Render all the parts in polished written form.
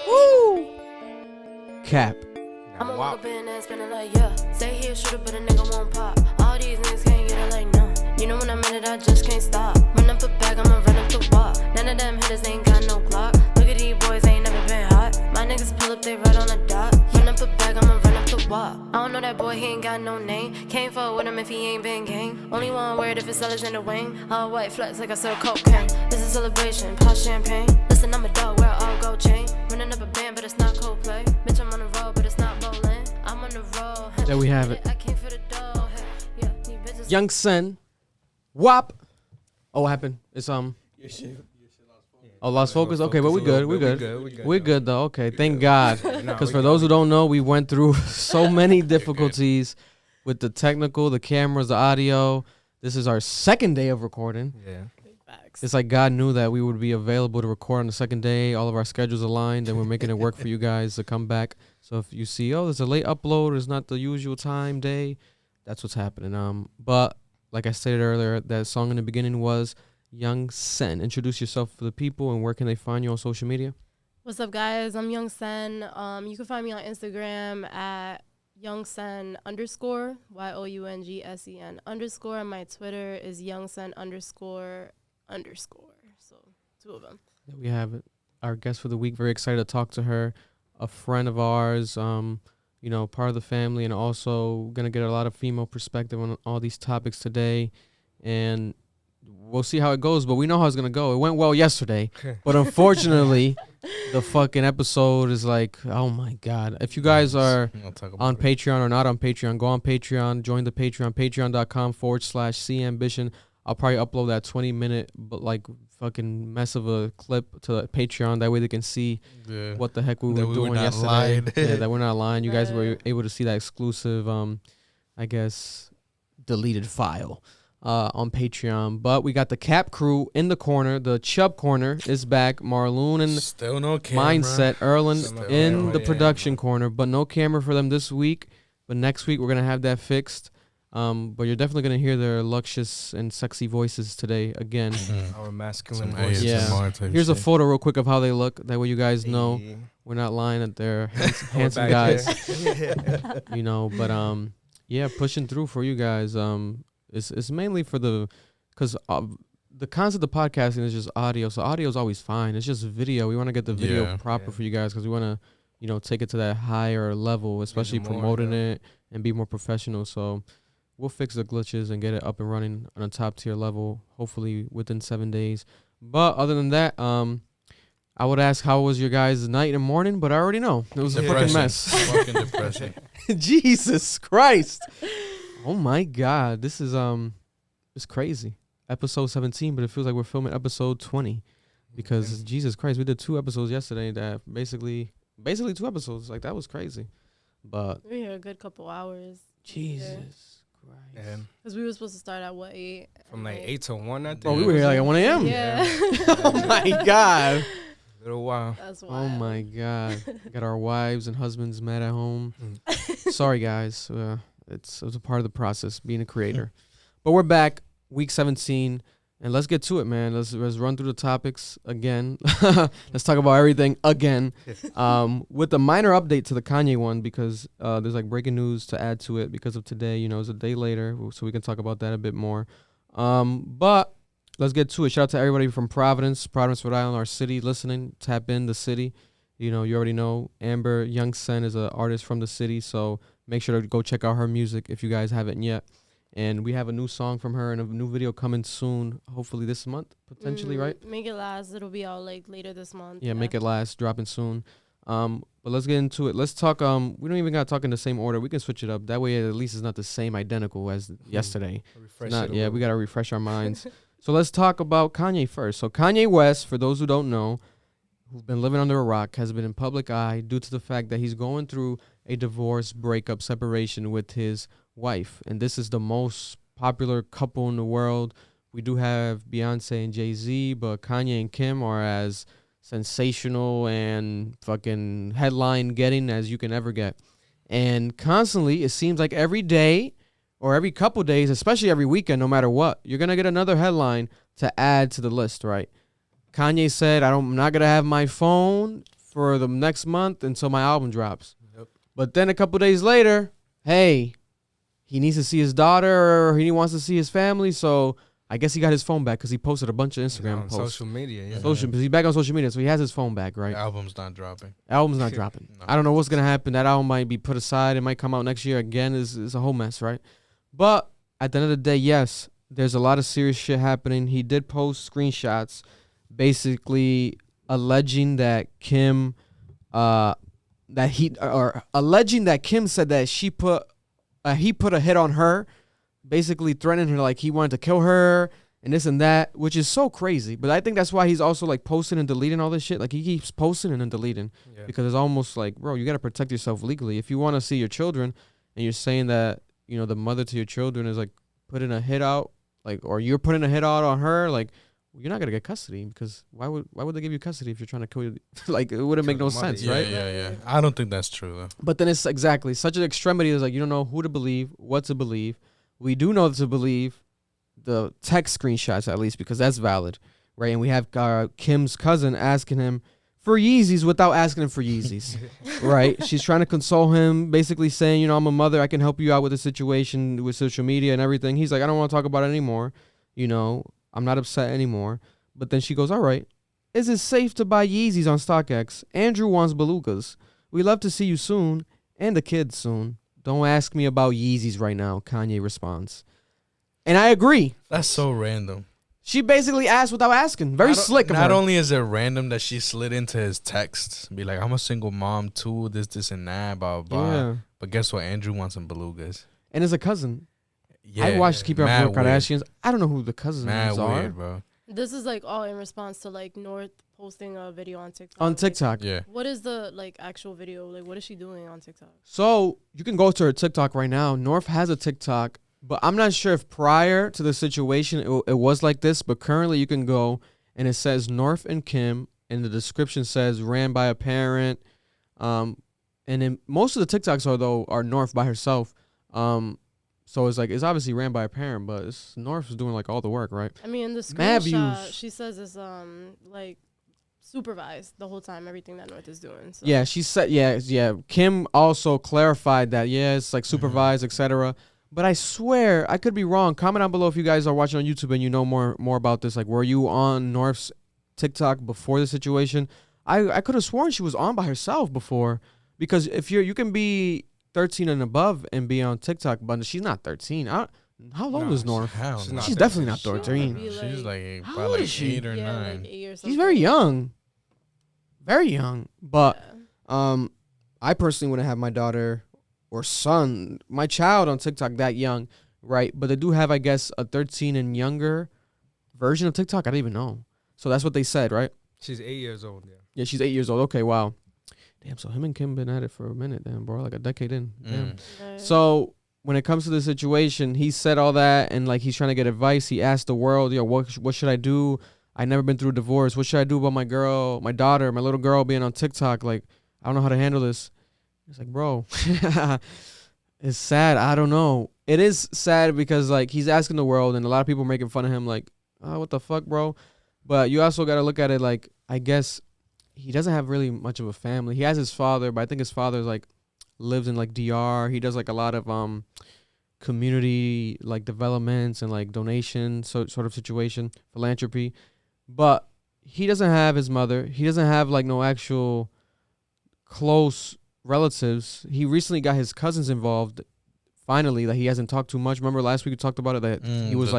Woo! Cap. I'ma walk up in there spinning like, yeah. Say he a shooter, but a nigga won't pop. All these niggas can't get it like, no. You know when I'm in it, I just can't stop. Run up a bag, I'ma run up the walk. None of them hitters ain't got no clock. Look at these boys, ain't never been hot. My niggas pull up, they right on the dot. Run up a bag, I'ma run up the walk. I don't know that boy, he ain't got no name. Can't fuck with him if he ain't been gang. Only one word if it's sellers in the wing. All white flex like I sell cocaine. This is celebration, pop champagne. Listen, I'm a dog, wear all gold chain. Running up a band, but it's not Coldplay. Bitch, I'm on the road, but it's not bowling. I'm on the road. There we have it. I came for the dough. Yeah, Young Sen. WAP. Oh, what happened? It's Your shit Oh, lost focus? Okay, but we good. We're good though. Okay, thank God. Because for those who don't know, we went through so many difficulties with the technical, the cameras, the audio. This is our second day of recording. Yeah. It's like God knew that we would be available to record on the second day. All of our schedules aligned, and we're making it work for you guys to come back. So if you see, oh, there's a late upload, it's not the usual time, day, that's what's happening. But like I stated earlier, that song in the beginning was Young Sen. Introduce yourself for the people, and where can they find you on social media? What's up, guys? I'm Young Sen. You can find me on Instagram at YoungSen_, YOUNGSEN_. And my Twitter is YoungSen__. So 2 of them. There we have it. Our guest for the week. Very excited to talk to her. A friend of ours, part of the family, and also gonna get a lot of female perspective on all these topics today. And we'll see how it goes, but we know how it's gonna go. It went well yesterday, but unfortunately, the fucking episode is like, oh my God. If you guys are on Patreon or not on Patreon, go on Patreon, join the Patreon, patreon.com/CAmbition. I'll probably upload that 20-minute, but like fucking mess of a clip to Patreon. That way they can see what the heck we were doing yesterday. Yeah, that we're not lying. You guys were able to see that exclusive, deleted file on Patreon. But we got the Cap crew in the corner. The Chubb corner is back. Marloon and still no camera. Mindset. Erlen in the production corner, but no camera for them this week. But next week we're going to have that fixed. But you're definitely going to hear their luscious and sexy voices today again. Our masculine voices. Yeah. Here's a photo real quick of how they look. That way you guys know we're not lying that they're handsome guys. Pushing through for you guys. It's mainly for because the concept of podcasting is just audio. So audio is always fine. It's just video. We want to get the video proper for you guys because we want to, take it to that higher level, especially promoting it and be more professional. So we'll fix the glitches and get it up and running on a top tier level, hopefully within 7 days. But other than that, I would ask how was your guys' night and morning, but I already know. It was a fucking mess. Fucking depression. Jesus Christ. Oh my God. This is it's crazy. Episode 17, but it feels like we're filming episode 20 because Jesus Christ, we did 2 episodes yesterday that basically 2 episodes. Like that was crazy. But we were here a good couple hours. Jesus. Because we were supposed to start at 8? From like 8 to 1, I think. Oh, we were here like at 1 a.m. Yeah. Oh my God. A little while. That's wild. Oh my God. Got our wives and husbands mad at home. Sorry, guys. It's a part of the process being a creator. But we're back, week 17. And let's get to it, man. Let's run through the topics again. Let's talk about everything again. With a minor update to the Kanye one because there's like breaking news to add to it because of today. It's a day later, so we can talk about that a bit more. But let's get to it. Shout out to everybody from Providence, Rhode Island, our city, listening. Tap in the city. You already know Amber Young Sen is an artist from the city, so make sure to go check out her music if you guys haven't yet. And we have a new song from her and a new video coming soon, hopefully this month, potentially, right? Make It Last. It'll be out like later this month. Yeah, Make It Last, dropping soon. But let's get into it. Let's talk. We don't even got to talk in the same order. We can switch it up. That way, at least it's not the same identical as yesterday. We got to refresh our minds. So let's talk about Kanye first. So Kanye West, for those who don't know, who've been living under a rock, has been in public eye due to the fact that he's going through a divorce, breakup, separation with his wife. And this is the most popular couple in the world. We do have Beyonce and Jay-Z, but Kanye and Kim are as sensational and fucking headline getting as you can ever get. And constantly, it seems like every day or every couple days, especially every weekend, no matter what, you're going to get another headline to add to the list, right? Kanye said, I'm not going to have my phone for the next month until my album drops. Yep. But then a couple days later, hey, he needs to see his daughter or he wants to see his family. So I guess he got his phone back because he posted a bunch of Instagram on posts. social media. Yeah. Because he's back on social media, so he has his phone back, right? The album's not dropping. Album's not dropping. No. I don't know what's gonna happen. That album might be put aside. It might come out next year again. Is a whole mess, right? But at the end of the day, yes, there's a lot of serious shit happening. He did post screenshots, basically alleging that Kim, alleging that Kim said that he put a hit on her, basically threatening her like he wanted to kill her and this and that, which is so crazy. But I think that's why he's also like posting and deleting all this shit. Like he keeps posting and then deleting because it's almost like, bro, you got to protect yourself legally. If you want to see your children and you're saying that, you know, the mother to your children is like putting a hit out, like, or you're putting a hit out on her, like, you're not gonna get custody because why would they give you custody if you're trying to kill you? Like, it wouldn't make no sense, Yeah, right? yeah. I don't think that's true though. But then it's exactly such an extremity. Is like you don't know who to believe, what to believe. We do know to believe the text screenshots at least because that's valid, right? And we have Kim's cousin asking him for Yeezys without asking him for Yeezys, right? She's trying to console him, basically saying, you know, I'm a mother, I can help you out with the situation with social media and everything. He's like, I don't want to talk about it anymore, you know. I'm not upset anymore. But then she goes, all right, is it safe to buy Yeezys on StockX? Andrew wants belugas. We love to see you soon and the kids soon. Don't ask me about Yeezys right now, Kanye responds. And I agree. That's so random. She basically asked without asking. Very slick of her. Not only is it random that she slid into his texts, be like, I'm a single mom too, this and that, blah, blah. Yeah. But guess what? Andrew wants some belugas. And as a cousin. Yeah, I watched Keeping Up with the weird. Kardashians. I don't know who the cousins Mad are. weird, bro. This is like all in response to like North posting a video on TikTok. On TikTok. Yeah. What is the like actual video? Like what is she doing on TikTok? So you can go to her TikTok right now. North has a TikTok, but I'm not sure if prior to the situation it was like this, but currently you can go and it says North and Kim and the description says ran by a parent. And then most of the TikToks are North by herself. So it's like it's obviously ran by a parent, but North is doing like all the work, right? I mean, in the Mad screenshot, views. she says it's like supervised the whole time, everything that North is doing. So. Yeah, she said, yeah. Kim also clarified that, it's like supervised, etc. But I swear, I could be wrong. Comment down below if you guys are watching on YouTube and you know more about this. Like, were you on North's TikTok before the situation? I could have sworn she was on by herself before, because if you can be 13 and above and be on TikTok, but she's not 13. How old is North? Hell She's no. not She's 13. definitely not She oughta 13. be, She's like How probably old like is she? 8 or 9. Like 8 or something. She's very young. Very young. But Yeah. I personally wouldn't have my daughter or son, my child on TikTok that young, right? But they do have, I guess, a 13 and younger version of TikTok. I don't even know. So that's what they said, right? She's 8 years old. Yeah. Yeah, she's 8 years old. Okay, wow. Damn, so him and Kim been at it for a minute, damn, bro. Like a decade in. Damn. Right. So when it comes to the situation, he said all that, and like he's trying to get advice. He asked the world, what should I do? I never been through a divorce. What should I do about my girl, my daughter, my little girl being on TikTok? Like, I don't know how to handle this. It's like, bro, it's sad. I don't know. It is sad because like he's asking the world, and a lot of people are making fun of him. Like, oh, what the fuck, bro? But you also got to look at it like, I guess he doesn't have really much of a family. He has his father, but I think his father's like lives in like DR. He does like a lot of community like developments and like donation sort of situation, philanthropy. But he doesn't have his mother. He doesn't have like no actual close relatives. He recently got his cousins involved. Finally, that he hasn't talked too much. Remember last week we talked about it, that he was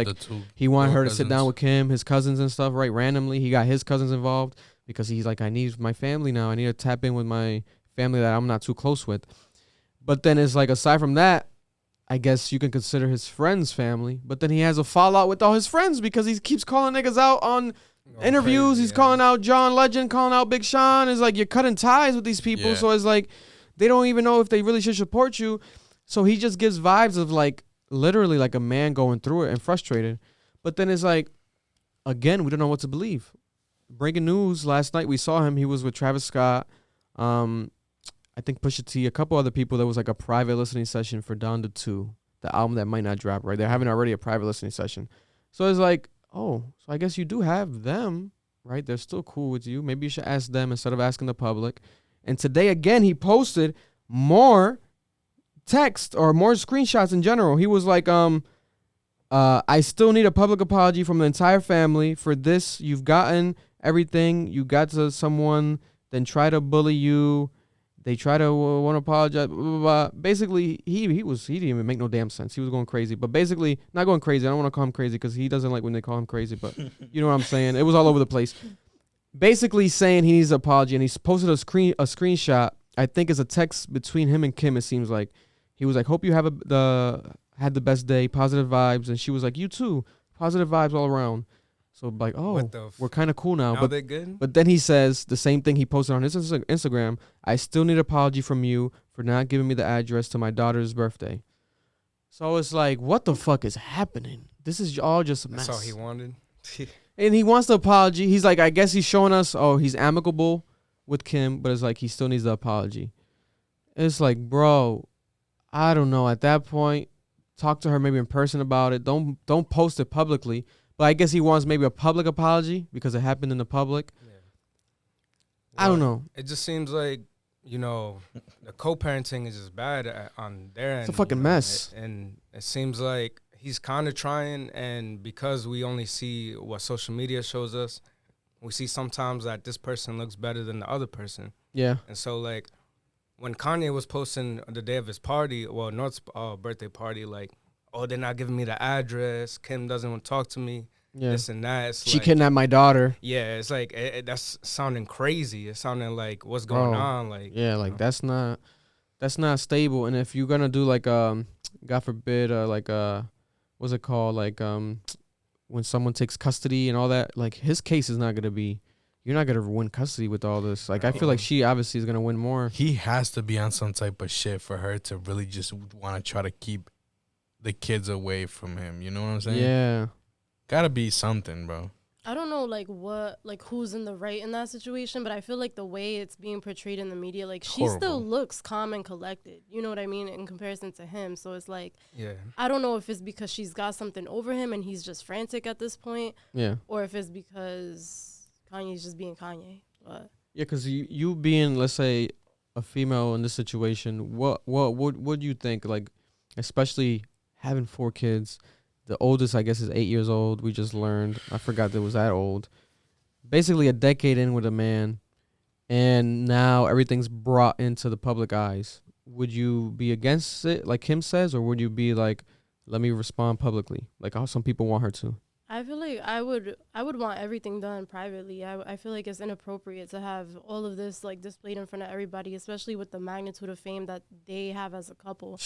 he wanted her to sit down with Kim, his cousins and stuff, right? Randomly, he got his cousins involved because he's like, I need my family now. I need to tap in with my family that I'm not too close with. But then it's like, aside from that, I guess you can consider his friends family. But then he has a fallout with all his friends because he keeps calling niggas out on interviews. Crazy, He's calling out John Legend, calling out Big Sean. It's like you're cutting ties with these people. Yeah. So it's like they don't even know if they really should support you. So he just gives vibes of like literally like a man going through it and frustrated. But then it's like, again, we don't know what to believe. Breaking news last night, we saw him. He was with Travis Scott. I think Pusha T, a couple other people. There was like a private listening session for Donda 2, the album that might not drop, right? They're having already a private listening session. So it's like, oh, so I guess you do have them, right? They're still cool with you. Maybe you should ask them instead of asking the public. And today again, he posted more text or more screenshots in general. He was like, I still need a public apology from the entire family for this. You've gotten everything. You got to someone, then try to bully you. They try to want to apologize. Blah, blah, blah. Basically, he didn't even make no damn sense. He was going crazy. But basically, not going crazy. I don't want to call him crazy because he doesn't like when they call him crazy. But you know what I'm saying? It was all over the place. Basically saying he needs an apology. And he's posted a screenshot. I think it's a text between him and Kim, it seems like. He was like, hope you have had the best day, positive vibes. And she was like, you too. Positive vibes all around. So like, oh, we're kind of cool now. Now they're good? But then he says the same thing he posted on his Instagram. I still need an apology from you for not giving me the address to my daughter's birthday. So it's like, what the fuck is happening? This is all just a mess. That's all he wanted. And he wants the apology. He's like, I guess he's showing us, he's amicable with Kim, but it's like he still needs the apology. It's like, bro, I don't know. At that point, talk to her maybe in person about it. Don't post it publicly. But I guess he wants maybe a public apology because it happened in the public. Yeah. I don't know. It just seems like, the co-parenting is just bad on their end. It's a fucking mess. And it seems like he's kind of trying, and because we only see what social media shows us, we see sometimes that this person looks better than the other person. Yeah. And so, like, when Kanye was posting the day of his party, North's birthday party, like, oh, they're not giving me the address. Kim doesn't want to talk to me. Yeah. This and that. She kidnapped my daughter. Yeah, it's like that's sounding crazy. It's sounding like what's going on. Like that's not stable. And if you're gonna do like God forbid, what's it called? Like when someone takes custody and all that, like his case is not gonna be. You're not gonna win custody with all this. Like I feel like she obviously is gonna win more. He has to be on some type of shit for her to really just want to try to keep the kids away from him. You know what I'm saying? Yeah. Gotta be something, bro. I don't know, who's in the right in that situation, but I feel like the way it's being portrayed in the media, like, she still looks calm and collected. You know what I mean? In comparison to him. So it's like, I don't know if it's because she's got something over him and he's just frantic at this point. Yeah. Or if it's because Kanye's just being Kanye. But yeah, because you being, let's say, a female in this situation, what would you think, like, especially having 4 kids? The oldest, I guess, is 8 years old. We just learned. I forgot that it was that old. Basically, a decade in with a man, and now everything's brought into the public eyes. Would you be against it, like Kim says, or would you be like, let me respond publicly, like how some people want her to? I feel like I would want everything done privately. I feel like it's inappropriate to have all of this like displayed in front of everybody, especially with the magnitude of fame that they have as a couple.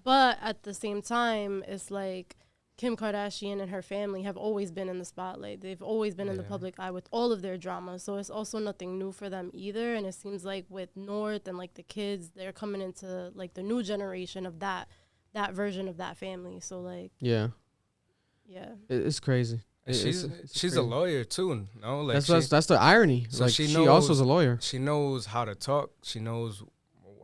But at the same time, it's like Kim Kardashian and her family have always been in the spotlight. They've always been in the public eye with all of their drama. So it's also nothing new for them either. And it seems like with North and like the kids, they're coming into like the new generation of that version of that family. So like, yeah, it's crazy. She's crazy. A lawyer too. No, like that's the irony. So like she also is a lawyer. She knows how to talk. She knows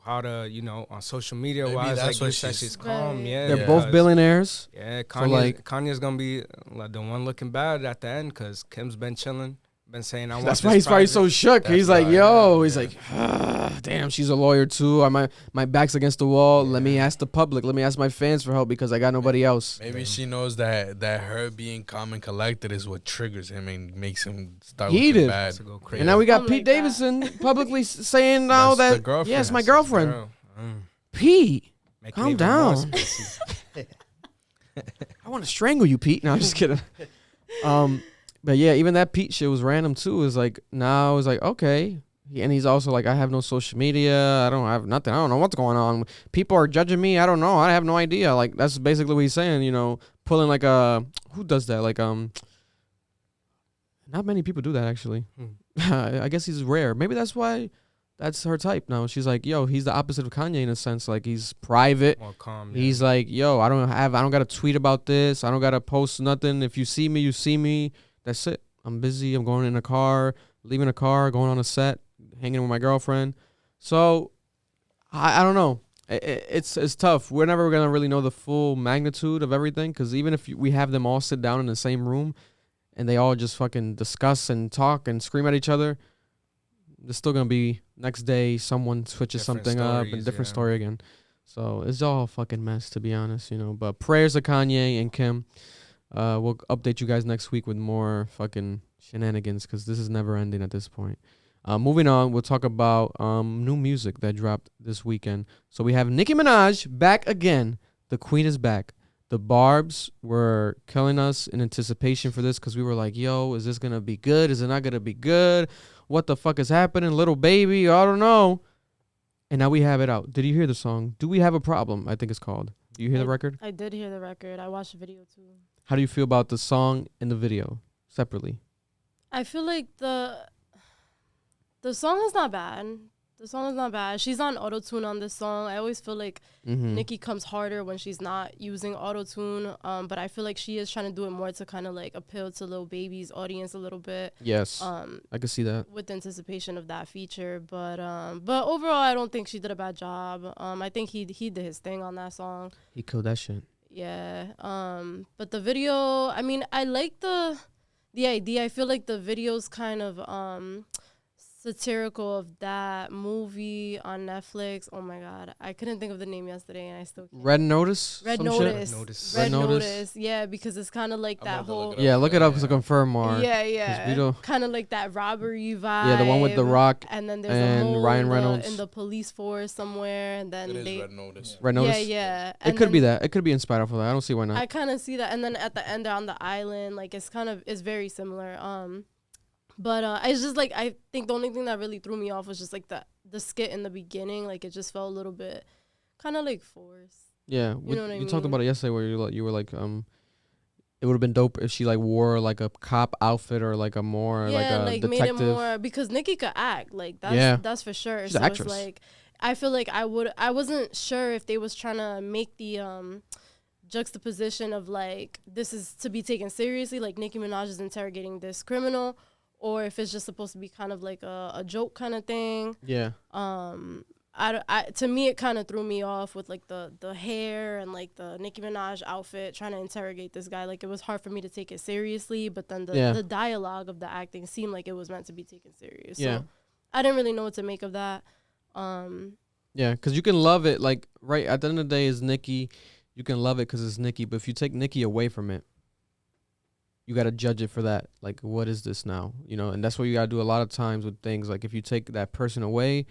how to, on social media wise, like you said, she's calm. Yeah, they're both billionaires. Yeah, Kanye's gonna be like the one looking bad at the end because Kim's been chilling, been saying I want. That's why he's probably so shook. He's like, he's like, damn, she's a lawyer too. My back's against the wall. Yeah. Let me ask the public. Let me ask my fans for help because I got nobody else. Maybe she knows that her being calm and collected is what triggers him and makes him start heated. Bad. And now we got Pete Davidson publicly saying now that it's my girlfriend. Pete, calm down. I want to strangle you, Pete. No, I'm just kidding. But yeah, even that Pete shit was random too. It's like now it's like okay, and he's also like I have no social media. I don't have nothing. I don't know what's going on. People are judging me. I don't know. I have no idea. Like that's basically what he's saying. Pulling like who does that? Like not many people do that actually. I guess he's rare. Maybe that's why that's her type now. She's like, yo, he's the opposite of Kanye in a sense. Like he's private. More calm. Yeah. He's like, yo, I don't got to tweet about this. I don't got to post nothing. If you see me, you see me. That's it. I'm busy. I'm going in a car, leaving a car, going on a set, hanging with my girlfriend. So I don't know. It's tough. We're never going to really know the full magnitude of everything because even if we have them all sit down in the same room and they all just fucking discuss and talk and scream at each other, there's still gonna be next day someone switches Different something up and stories, different yeah. story again. So it's all a fucking mess, to be honest, you know. But prayers to Kanye and Kim. We'll update you guys next week with more fucking shenanigans because this is never ending at this point. Moving on, we'll talk about new music that dropped this weekend. So we have Nicki Minaj back again. The queen is back. The Barbs were killing us in anticipation for this because we were like, yo, is this going to be good? Is it not going to be good? What the fuck is happening? Little baby, I don't know. And now we have it out. Did you hear the song? Do we have a problem? I think it's called. Do you hear the record? I did hear the record. I watched the video too. How do you feel about the song and the video separately? I feel like the song is not bad. The song is not bad. She's on auto-tune on this song. I always feel like Nicki comes harder when she's not using auto-tune. But I feel like she is trying to do it more to kind of like appeal to Lil Baby's audience a little bit. Yes. I can see that. With anticipation of that feature. But overall, I don't think she did a bad job. I think he did his thing on that song. He killed that shit. Yeah. But the video, I mean, I like the idea. I feel like the video's kind of satirical of that movie on Netflix. Oh my god, I couldn't think of the name yesterday, and I still can't. Red Notice. Red Notice. Red Notice. Yeah, because it's kind of like that whole. Yeah, look it up to confirm more. Yeah. Kind of like that robbery vibe. Yeah, the one with The Rock and then there's and a mole Ryan Reynolds in the police force somewhere, and then Red Notice. Red Notice. Yeah. It could be that. It could be inspired off of that. I don't see why not. I kind of see that, and then at the end they're on the island. Like it's very similar. But it's just like I think the only thing that really threw me off was just like the skit in the beginning. Like it just felt a little bit kind of like forced. Yeah, you know what I you mean? talked about it yesterday where you were like it would have been dope if she like wore like a cop outfit or like a more like a like detective. made it more because Nicki could act like that's for sure. She's so an actress. It's like I feel like I wasn't sure if they was trying to make the juxtaposition of like this is to be taken seriously, like Nicki Minaj is interrogating this criminal, or if it's just supposed to be kind of like a joke kind of thing. Yeah. To me, it kind of threw me off with like the hair and like the Nicki Minaj outfit trying to interrogate this guy. Like it was hard for me to take it seriously, but then the dialogue of the acting seemed like it was meant to be taken serious. Yeah. So I didn't really know what to make of that. Yeah, because you can love it. Like right at the end of the day, is Nicki. You can love it because it's Nicki, but if you take Nicki away from it, you got to judge it for that. Like, what is this now? You know, and that's what you got to do a lot of times with things. Like, if you take that person away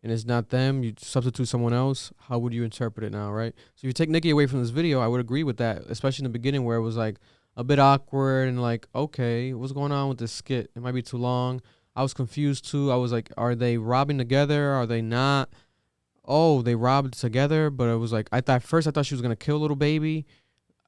and it's not them, you substitute someone else, how would you interpret it now, right? So if you take Nicki away from this video, I would agree with that, especially in the beginning where it was, like, a bit awkward and, like, okay, what's going on with this skit? It might be too long. I was confused, too. I was like, are they robbing together? Are they not? Oh, they robbed together, but it was like, I thought she was going to kill Little Baby.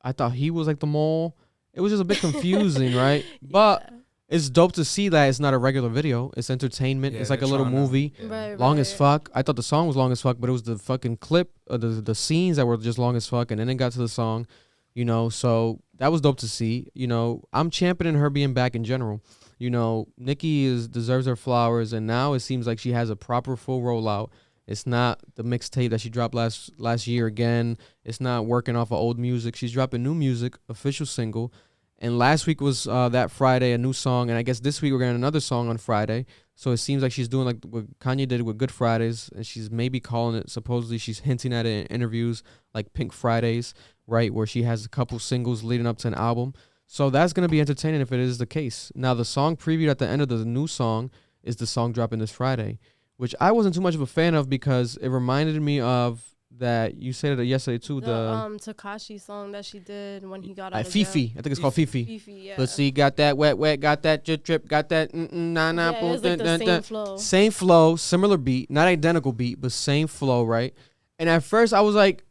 I thought he was, like, the mole. It was just a bit confusing, right? But it's dope to see that it's not a regular video. It's entertainment. Yeah, it's like a little movie. Long as fuck. I thought the song was long as fuck, but it was the fucking clip, the scenes that were just long as fuck, and then it got to the song, you know. So that was dope to see. You know, I'm championing her being back in general. You know, Nicki deserves her flowers, and now it seems like she has a proper full rollout. It's not the mixtape that she dropped last year again. It's not working off of old music. She's dropping new music, official single. And last week was that Friday, a new song. And I guess this week we're getting another song on Friday. So it seems like she's doing like what Kanye did with Good Fridays. And she's maybe calling it, supposedly she's hinting at it in interviews like Pink Fridays, right? Where she has a couple singles leading up to an album. So that's going to be entertaining if it is the case. Now, the song previewed at the end of the new song is the song dropping this Friday, which I wasn't too much of a fan of because it reminded me of that you said it yesterday too. The Tekashi song that she did when he got out of Fifi. jail. I think it's called Fifi. Fifi, yeah. Let's see, got that wet, got that drip, got that nah. Yeah, it was like the same flow. Same flow, similar beat, not identical beat, but same flow, right? And at first I was like,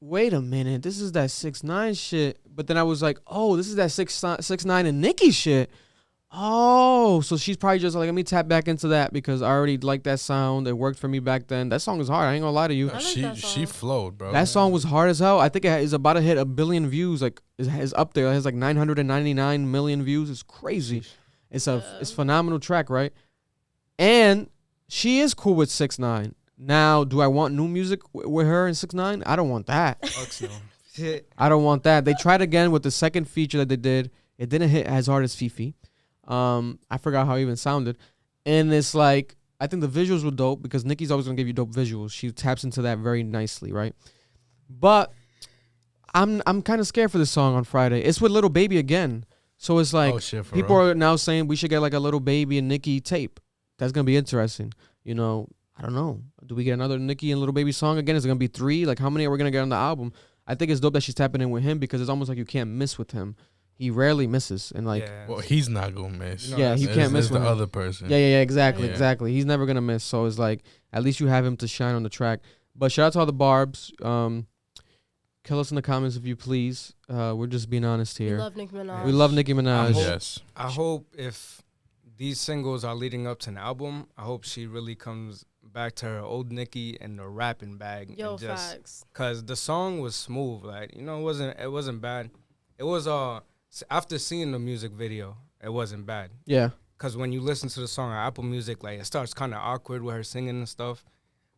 wait a minute, this is that 6ix9ine shit. But then I was like, oh, this is that 6ix9ine and Nicki shit. Oh, so she's probably just like, let me tap back into that because I already liked that sound. It worked for me back then. That song is hard. I ain't gonna lie to you. She flowed, bro. That song was hard as hell. I think it is about to hit 1 billion views. Like, it's up there. It has like 999 million views. It's crazy. It's phenomenal track, right? And she is cool with 6ix9ine. Now, do I want new music with her and 6ix9ine? I don't want that. I don't want that. They tried again with the second feature that they did. It didn't hit as hard as Fifi. I forgot how it even sounded. And it's like, I think the visuals were dope because Nicki's always gonna give you dope visuals. She taps into that very nicely, right? But I'm kind of scared for this song on Friday. It's with Little Baby again. So it's like people are now saying we should get like a Little Baby and Nicki tape. That's gonna be interesting. You know, I don't know. Do we get another Nicki and Little Baby song again? Is it gonna be 3? Like, how many are we gonna get on the album? I think it's dope that she's tapping in with him because it's almost like you can't miss with him. He rarely misses, and like, well, he's not gonna miss. Yeah, he can't miss with the other person. Yeah, exactly. He's never gonna miss. So it's like, at least you have him to shine on the track. But shout out to all the Barbs. Kill us in the comments if you please. We're just being honest here. We love Nicki Minaj. We love Nicki Minaj. I hope if these singles are leading up to an album, I hope she really comes back to her old Nicki and the rapping bag. Yo, and just, facts. Cause the song was smooth, like, you know, it wasn't bad. It was after seeing the music video, it wasn't bad. Yeah. Cause when you listen to the song on Apple Music, like, it starts kind of awkward with her singing and stuff,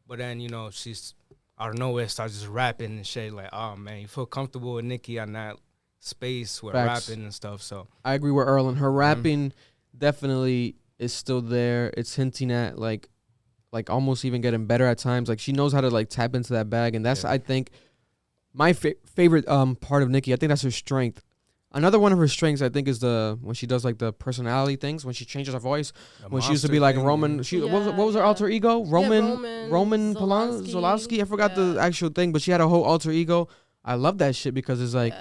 but then, you know, she's out of nowhere starts just rapping and shit. Like, oh man, you feel comfortable with Nicki on that space with rapping and stuff. So I agree with Erlen. Her rapping definitely is still there. It's hinting at like almost even getting better at times. Like, she knows how to like tap into that bag, and that's I think my favorite part of Nicki. I think that's her strength. Another one of her strengths, I think, is when she does like the personality things, when she changes her voice. When she used to be like Roman, what was her alter ego? Roman Polanski. I forgot the actual thing, but she had a whole alter ego. I love that shit because it's like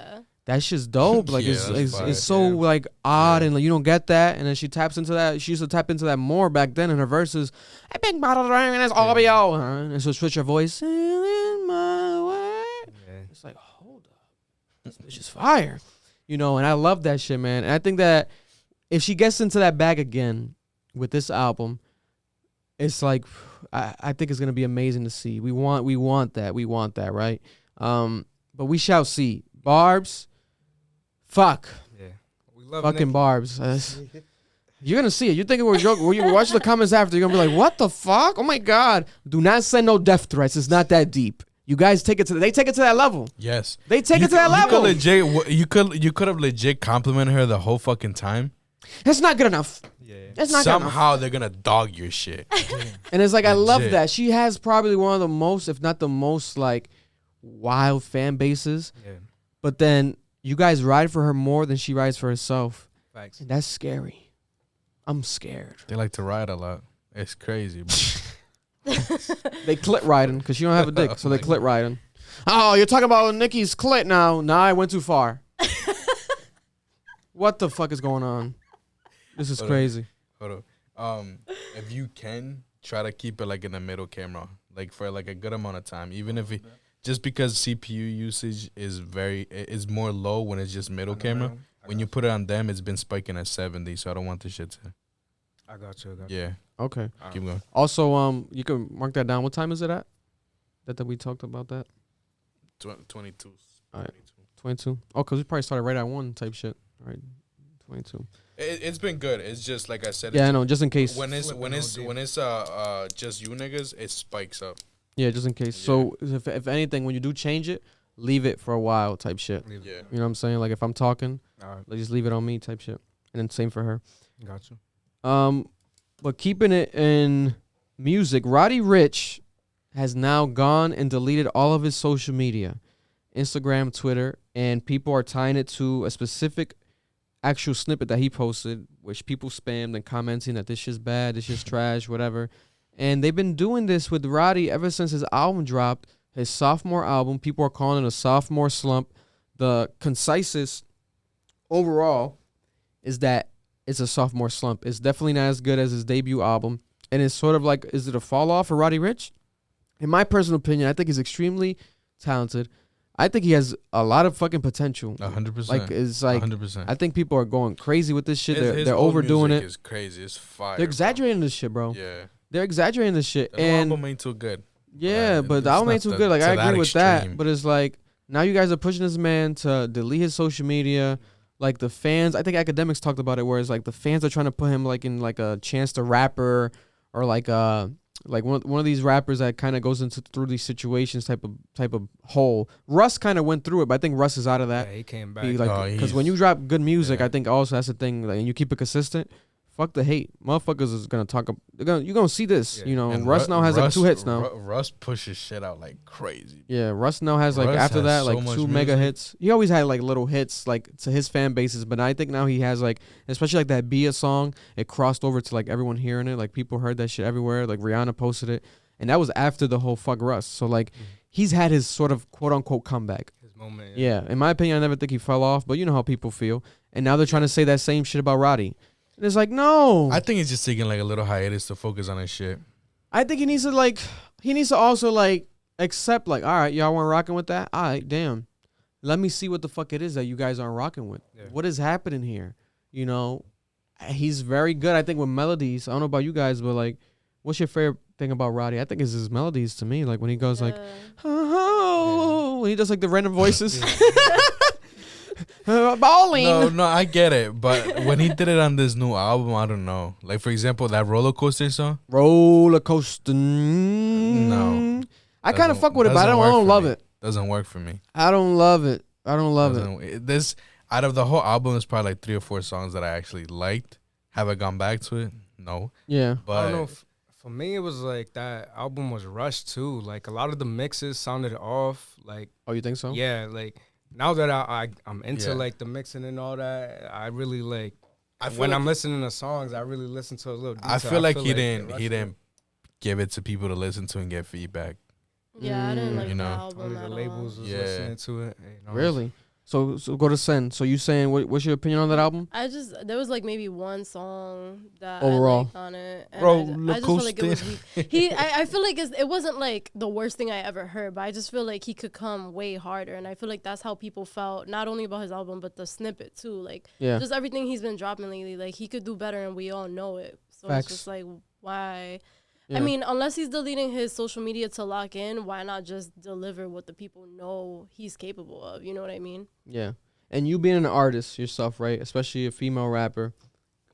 that shit's dope. Like it's so like odd and like, you don't get that. And then she taps into that. She used to tap into that more back then in her verses. I big bottle of rain and it's all y'all. And so switch her voice. In my way. It's like, hold up, this bitch is fire. You know, and I love that shit, man. And I think that if she gets into that bag again with this album, it's like, I think it's gonna be amazing to see. We want that, right? But we shall see. Barbs, fuck. Yeah, we love fucking Nicki. Barbs. You're gonna see it. You're thinking we're joking. When you watch the comments after, you're gonna be like, "What the fuck? Oh my god!" Do not send no death threats. It's not that deep. You guys take it to that level. Yes. They take it to that level. You could have legit complimented her the whole fucking time. That's not good enough. Yeah. That's not good enough. Somehow they're gonna dog your shit. And it's like, I love that. She has probably one of the most, if not the most, like, wild fan bases. Yeah. But then you guys ride for her more than she rides for herself. Facts. And that's scary. I'm scared. They like to ride a lot. It's crazy, bro. They clit riding because she don't have a dick, so they clit riding. Oh, you're talking about Nicki's clit now. Nah, I went too far. What the fuck is going on? This is crazy. Hold on. If you can, try to keep it like in the middle camera, like for like a good amount of time, even if it, just because CPU usage is more low when it's just middle camera. When you put it on them, it's been spiking at 70, so I don't want this shit to. I got you. Yeah. Okay. Keep going. Also, you can mark that down. What time is it at? That we talked about that? 22. All right. 22. Oh, because we probably started right at 1 type shit. All right. 22. It's been good. It's just like I said. Yeah, I know. Just in case. When it's just you niggas, it spikes up. Yeah, just in case. Yeah. So if anything, when you do change it, leave it for a while type shit. Yeah. You know what I'm saying? Like if I'm talking, just leave it on me type shit. And then same for her. Got you. But keeping it in music, Roddy Ricch has now gone and deleted all of his social media, Instagram, Twitter, and people are tying it to a specific actual snippet that he posted, which people spammed and commenting that this shit's bad, this shit's trash, whatever. And they've been doing this with Roddy ever since his album dropped, his sophomore album. People are calling it a sophomore slump. The concisest overall is that it's a sophomore slump. It's definitely not as good as his debut album. And it's sort of like, is it a fall off for Roddy Ricch? In my personal opinion, I think he's extremely talented. I think he has a lot of fucking potential. 100%. Like, it's like 100%. I think people are going crazy with this shit. His they're overdoing it. It's crazy. It's fire. They're exaggerating this shit, bro. Yeah. They're exaggerating this shit. The album ain't too good. Yeah, but the album ain't too good. Like, I agree with that. But it's like, now you guys are pushing this man to delete his social media. Like, the fans, I think Academics talked about it, where it's like the fans are trying to put him like in like a Chance the Rapper or like a like one of these rappers that kind of goes into through these situations type of hole. Russ kind of went through it, but I think Russ is out of that. Yeah, he came back. Because when you drop good music, I think also that's the thing. Like, and you keep it consistent. Fuck the hate, motherfuckers is gonna talk. You're gonna see this. You know, And Russ now has like 2 hits now. Russ pushes shit out like crazy. Yeah, Russ now has like Russ after has that so like much 2 mega music. hits. He always had like little hits like to his fan bases, but I think now he has like, especially like that Be a song. It crossed over to like everyone hearing it. Like people heard that shit everywhere. Like Rihanna posted it, and that was after the whole fuck Russ. So like he's had his sort of quote unquote comeback. His moment. Yeah, in my opinion, I never think he fell off, but you know how people feel. And now they're trying to say that same shit about Roddy. And it's like, no. I think he's just taking like a little hiatus to focus on his shit. I think he needs to also like accept like, all right, y'all weren't rocking with that? All right, damn. Let me see what the fuck it is that you guys aren't rocking with. Yeah. What is happening here? You know, he's very good, I think, with melodies. I don't know about you guys, but like, what's your favorite thing about Roddy? I think it's his melodies to me. Like when he goes like, oh, when he does like the random voices. Balling. No, I get it. But when he did it on this new album, I don't know. Like, for example, that Roller Coaster song. Roller coaster. No. I kind of fuck with it, but I don't love it. Doesn't work for me. I don't love it. I don't love it. This, out of the whole album, there's probably like 3 or 4 songs that I actually liked. Have I gone back to it? No. Yeah. But I don't know. For me, it was like that album was rushed too. Like a lot of the mixes sounded off. Like, Oh, you think so? yeah, like now that I'm into Yeah. like the mixing and all that, I really like I feel when like- I'm listening to songs, I really listen to a little detail. I feel like he they rushed didn't give it to people to listen to and get feedback. Yeah, I didn't like you the know. album Only at the all. labels was Yeah. listening to it. You know, Really? So go to Sen. So you saying what's your opinion on that album? There was like maybe one song that Overall. I liked on it. And Roller I just feel like it was coaster. weak. I feel like it wasn't like the worst thing I ever heard, but I just feel like he could come way harder. And I feel like that's how people felt, not only about his album, but the snippet too. Like Yeah. just everything he's been dropping lately, like he could do better and we all know it. So Facts. it's just like, why? Yeah. I mean, unless he's deleting his social media to lock in, why not just deliver what the people know he's capable of? You know what I mean? Yeah. And you being an artist yourself, right? Especially a female rapper,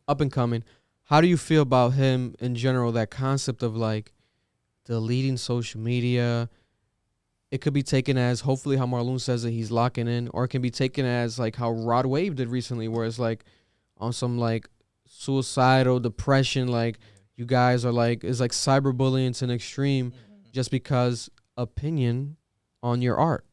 up and coming. How do you feel about him in general? That concept of like deleting social media. It could be taken as hopefully how Marlon says that he's locking in, or it can be taken as like how Rod Wave did recently, where it's like on some like suicidal depression, like you guys are like, it's like cyberbullying to an extreme just because opinion on your art.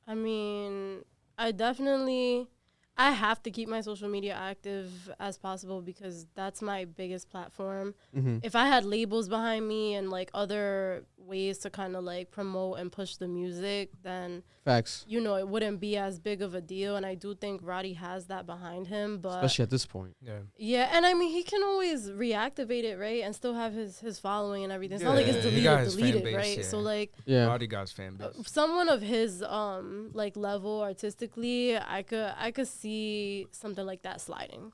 I mean, I have to keep my social media active as possible because that's my biggest platform. Mm-hmm. If I had labels behind me and like other ways to kind of like promote and push the music, then Facts. you know it wouldn't be as big of a deal. And I do think Roddy has that behind him, but Especially at this point. Yeah. yeah, and I mean he can always reactivate it, right, and still have his following and everything. It's not like it's Yeah, he got deleted, his fan base, right? yeah. So like Yeah. Roddy God's fan base. someone of his like level artistically, I could see something like that sliding.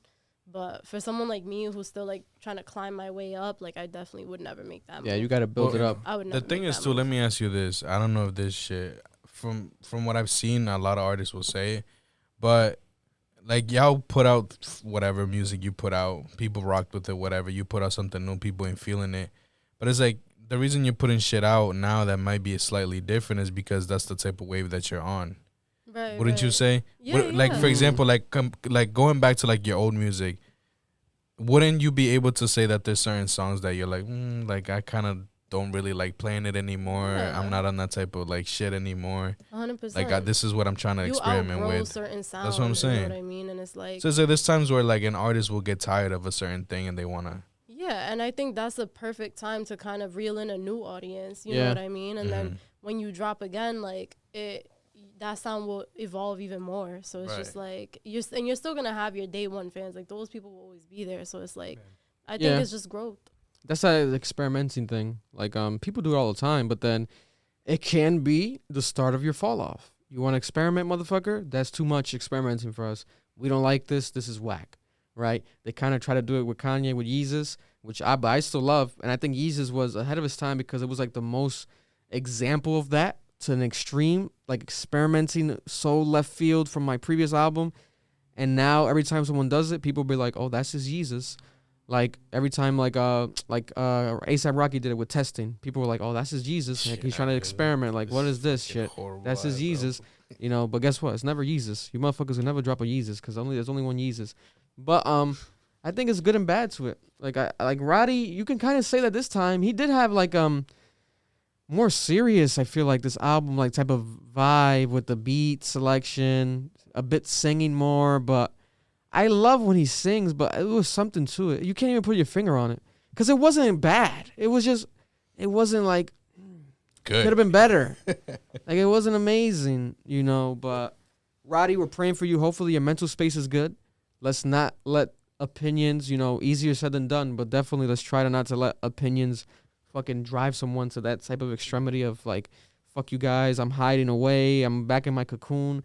But for someone like me who's still like trying to climb my way up, like I definitely would never make that Yeah, move. you got to build it Well, up. I would The never thing make is that too, move. let me ask you this. I don't know if this shit from what I've seen, a lot of artists will say it, but like y'all put out whatever music you put out, people rocked with it, whatever. You put out something new, people ain't feeling it. But it's like the reason you're putting shit out now that might be slightly different is because that's the type of wave that you're on. Right, Wouldn't you right. say? Yeah, Like yeah. for example, like going back to like your old music, wouldn't you be able to say that there's certain songs that you're like I kind of don't really like playing it anymore. Yeah. I'm not on that type of like shit anymore. 100%. Like this is what I'm trying to you experiment outgrow with. certain sounds. That's what I'm You saying. know what I mean? And it's like So there's times where like an artist will get tired of a certain thing and they wanna. yeah, and I think that's a perfect time to kind of reel in a new audience. You Yeah. know what I mean? And Mm-hmm. then when you drop again, like that sound will evolve even more. So it's just like you're still gonna have your day one fans. Like those people will always be there. So it's like I think Yeah. it's just growth. That's that experimenting thing. Like people do it all the time, but then it can be the start of your fall off. You want to experiment, motherfucker? That's too much experimenting for us. We don't like this. This is whack, right? They kind of try to do it with Kanye with Yeezys, which I still love, and I think Yeezys was ahead of his time because it was like the most example of that to an extreme, like experimenting so left field from my previous album. And now every time someone does it, people be like, "Oh, that's his Yeezys." Like every time ASAP Rocky did it with testing, people were like, "Oh, that's his Yeezys. Like he's trying to experiment. Like what is this shit? That's his Yeezys." You know, but guess what? It's never Yeezys. You motherfuckers will never drop a Yeezys because there's only one Yeezys. But I think it's good and bad to it. Like like Roddy, you can kind of say that this time he did have like more serious. I feel like this album like type of vibe with the beat selection, a bit singing more, but. I love when he sings, but it was something to it. You can't even put your finger on it. Because it wasn't bad. It wasn't like, good. Could have been better. Like, it wasn't amazing, you know. But, Roddy, we're praying for you. Hopefully your mental space is good. Let's not let opinions, you know, easier said than done. But definitely let's try to not to let opinions fucking drive someone to that type of extremity of, like, fuck you guys, I'm hiding away, I'm back in my cocoon.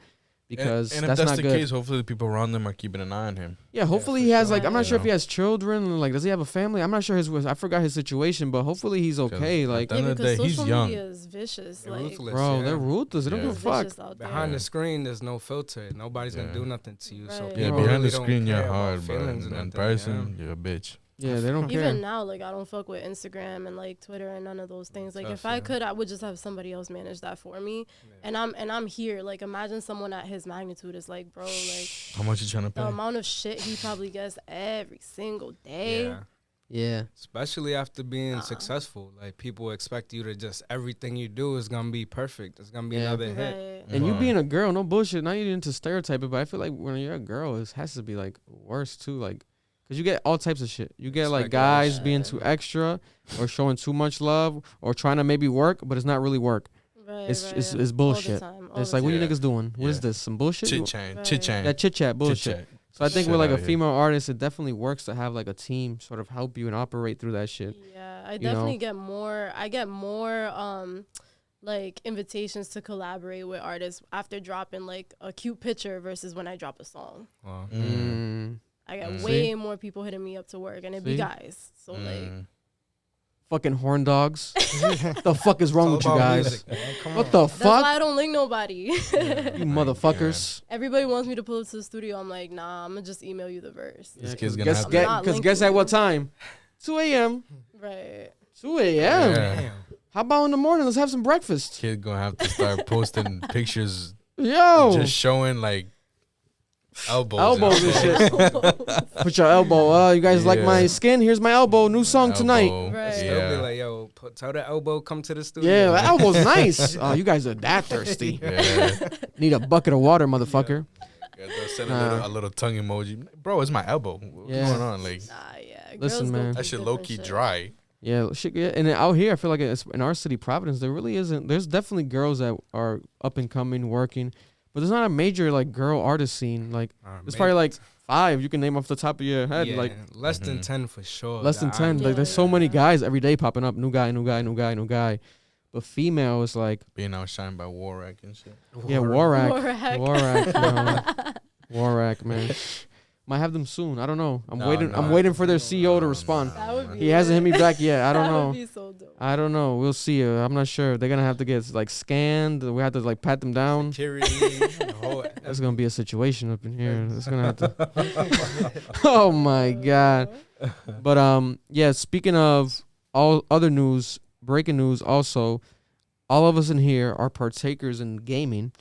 Because and if that's that's not the good. case, hopefully the people around them are keeping an eye on him. Yeah, hopefully he has sure. like I'm not Yeah. sure if he has children. Like, does he have a family? I'm not sure I forgot his situation, but hopefully he's okay. at Like, the Yeah, end of the because day, he's social young. media is vicious. They're Like, ruthless. bro, yeah. they're ruthless. They don't Yeah. give a fuck. vicious out there. Behind the screen, there's no filter. Nobody's Yeah. gonna do nothing to you. So Right. people Yeah, Bro, behind really the don't screen, care you're about hard, but feelings and in nothing, person, yeah. you're a bitch. Yeah, they don't care. Even now, like I don't fuck with Instagram and like Twitter and none of those things. Like Tough, if I yeah. could, I would just have somebody else manage that for me. And I'm here. Like imagine someone at his magnitude is like, bro, like How much you trying to pay? the amount of shit he probably gets every single day. Yeah. Yeah, Especially after being successful, like people expect you to just everything you do is gonna be perfect. It's gonna be Yeah. another hit. Right. and you Right. being a girl, no bullshit. Not even to stereotype it, but I feel like when you're a girl, it has to be like worse too. Like, cause you get all types of shit. You get like guys Speculation. being too extra, or showing too much love, or trying to maybe work, but it's not really work. Right, It's right. it's All the bullshit. time, all It's the like, what you time. niggas doing? What is Yeah. this? Some bullshit? Chit chat, Right. chit chat, That chit chat bullshit. So I think Shit with like a out here. female artist, it definitely works to have like a team sort of help you and operate through that shit. Yeah, I know? definitely get more. I get more like invitations to collaborate with artists after dropping like a cute picture versus when I drop a song. Wow. I get Mm. way more people hitting me up to work, and it be See? guys. So like, Mm. Fucking horn dogs. What the fuck is wrong It's with all you about guys? music, man. Come What on. the that's why fuck? I don't link nobody. You motherfuckers. Everybody wants me to pull up to the studio. I'm like, nah, I'm gonna just email you the verse. This Yeah, kid's 'cause gonna guess, have guess, to- Not 'cause linked guess to at you. what time? 2 a.m. Right. 2 a.m. Yeah. Damn. How about in the morning? Let's have some breakfast. Kid gonna have to start posting pictures, Yo. just showing like elbows, Elbows and shit. Put your elbow. You guys like my Yeah. skin? Here's my elbow. New song tonight. Right. Still be Yeah. like, yo, tell the elbow come to the studio. Yeah, that elbow's nice. Oh, you guys are that thirsty. Yeah. Need a bucket of water, motherfucker. Yeah, they'll send Nah. a little tongue emoji. Bro, it's my elbow. What's Yeah. going on? Like, Nah, yeah. Listen, Girls go man. through that shit different low key shit. dry. Yeah, shit. Yeah. And out here, I feel like it's in our city, Providence, there really isn't. There's definitely girls that are up and coming, working, but there's not a major like girl artist scene. Like, there's probably like 5 you can name off the top of your head. yeah, Like less than Mhm. 10 for sure. less than that 10. I- Like there's so many guys every day popping up. New guy, new guy, new guy, new guy. But female is like, Being outshined by Warrack and shit. yeah, Warrack. Warrack. Warrack, Warrack, man. Might have them soon. I don't know. I'm No, waiting. I'm no. waiting for their CEO to No, respond. That would be He hasn't hit me lit. back yet. I don't That know. would be so dope. I don't know. We'll see. I'm not sure. They're gonna have to get like scanned. We have to like pat them down. Security. the whole- There's gonna be a situation up in here. It's gonna have to. Oh my god. But yeah. Speaking of all other news, breaking news. Also, all of us in here are partakers in gaming.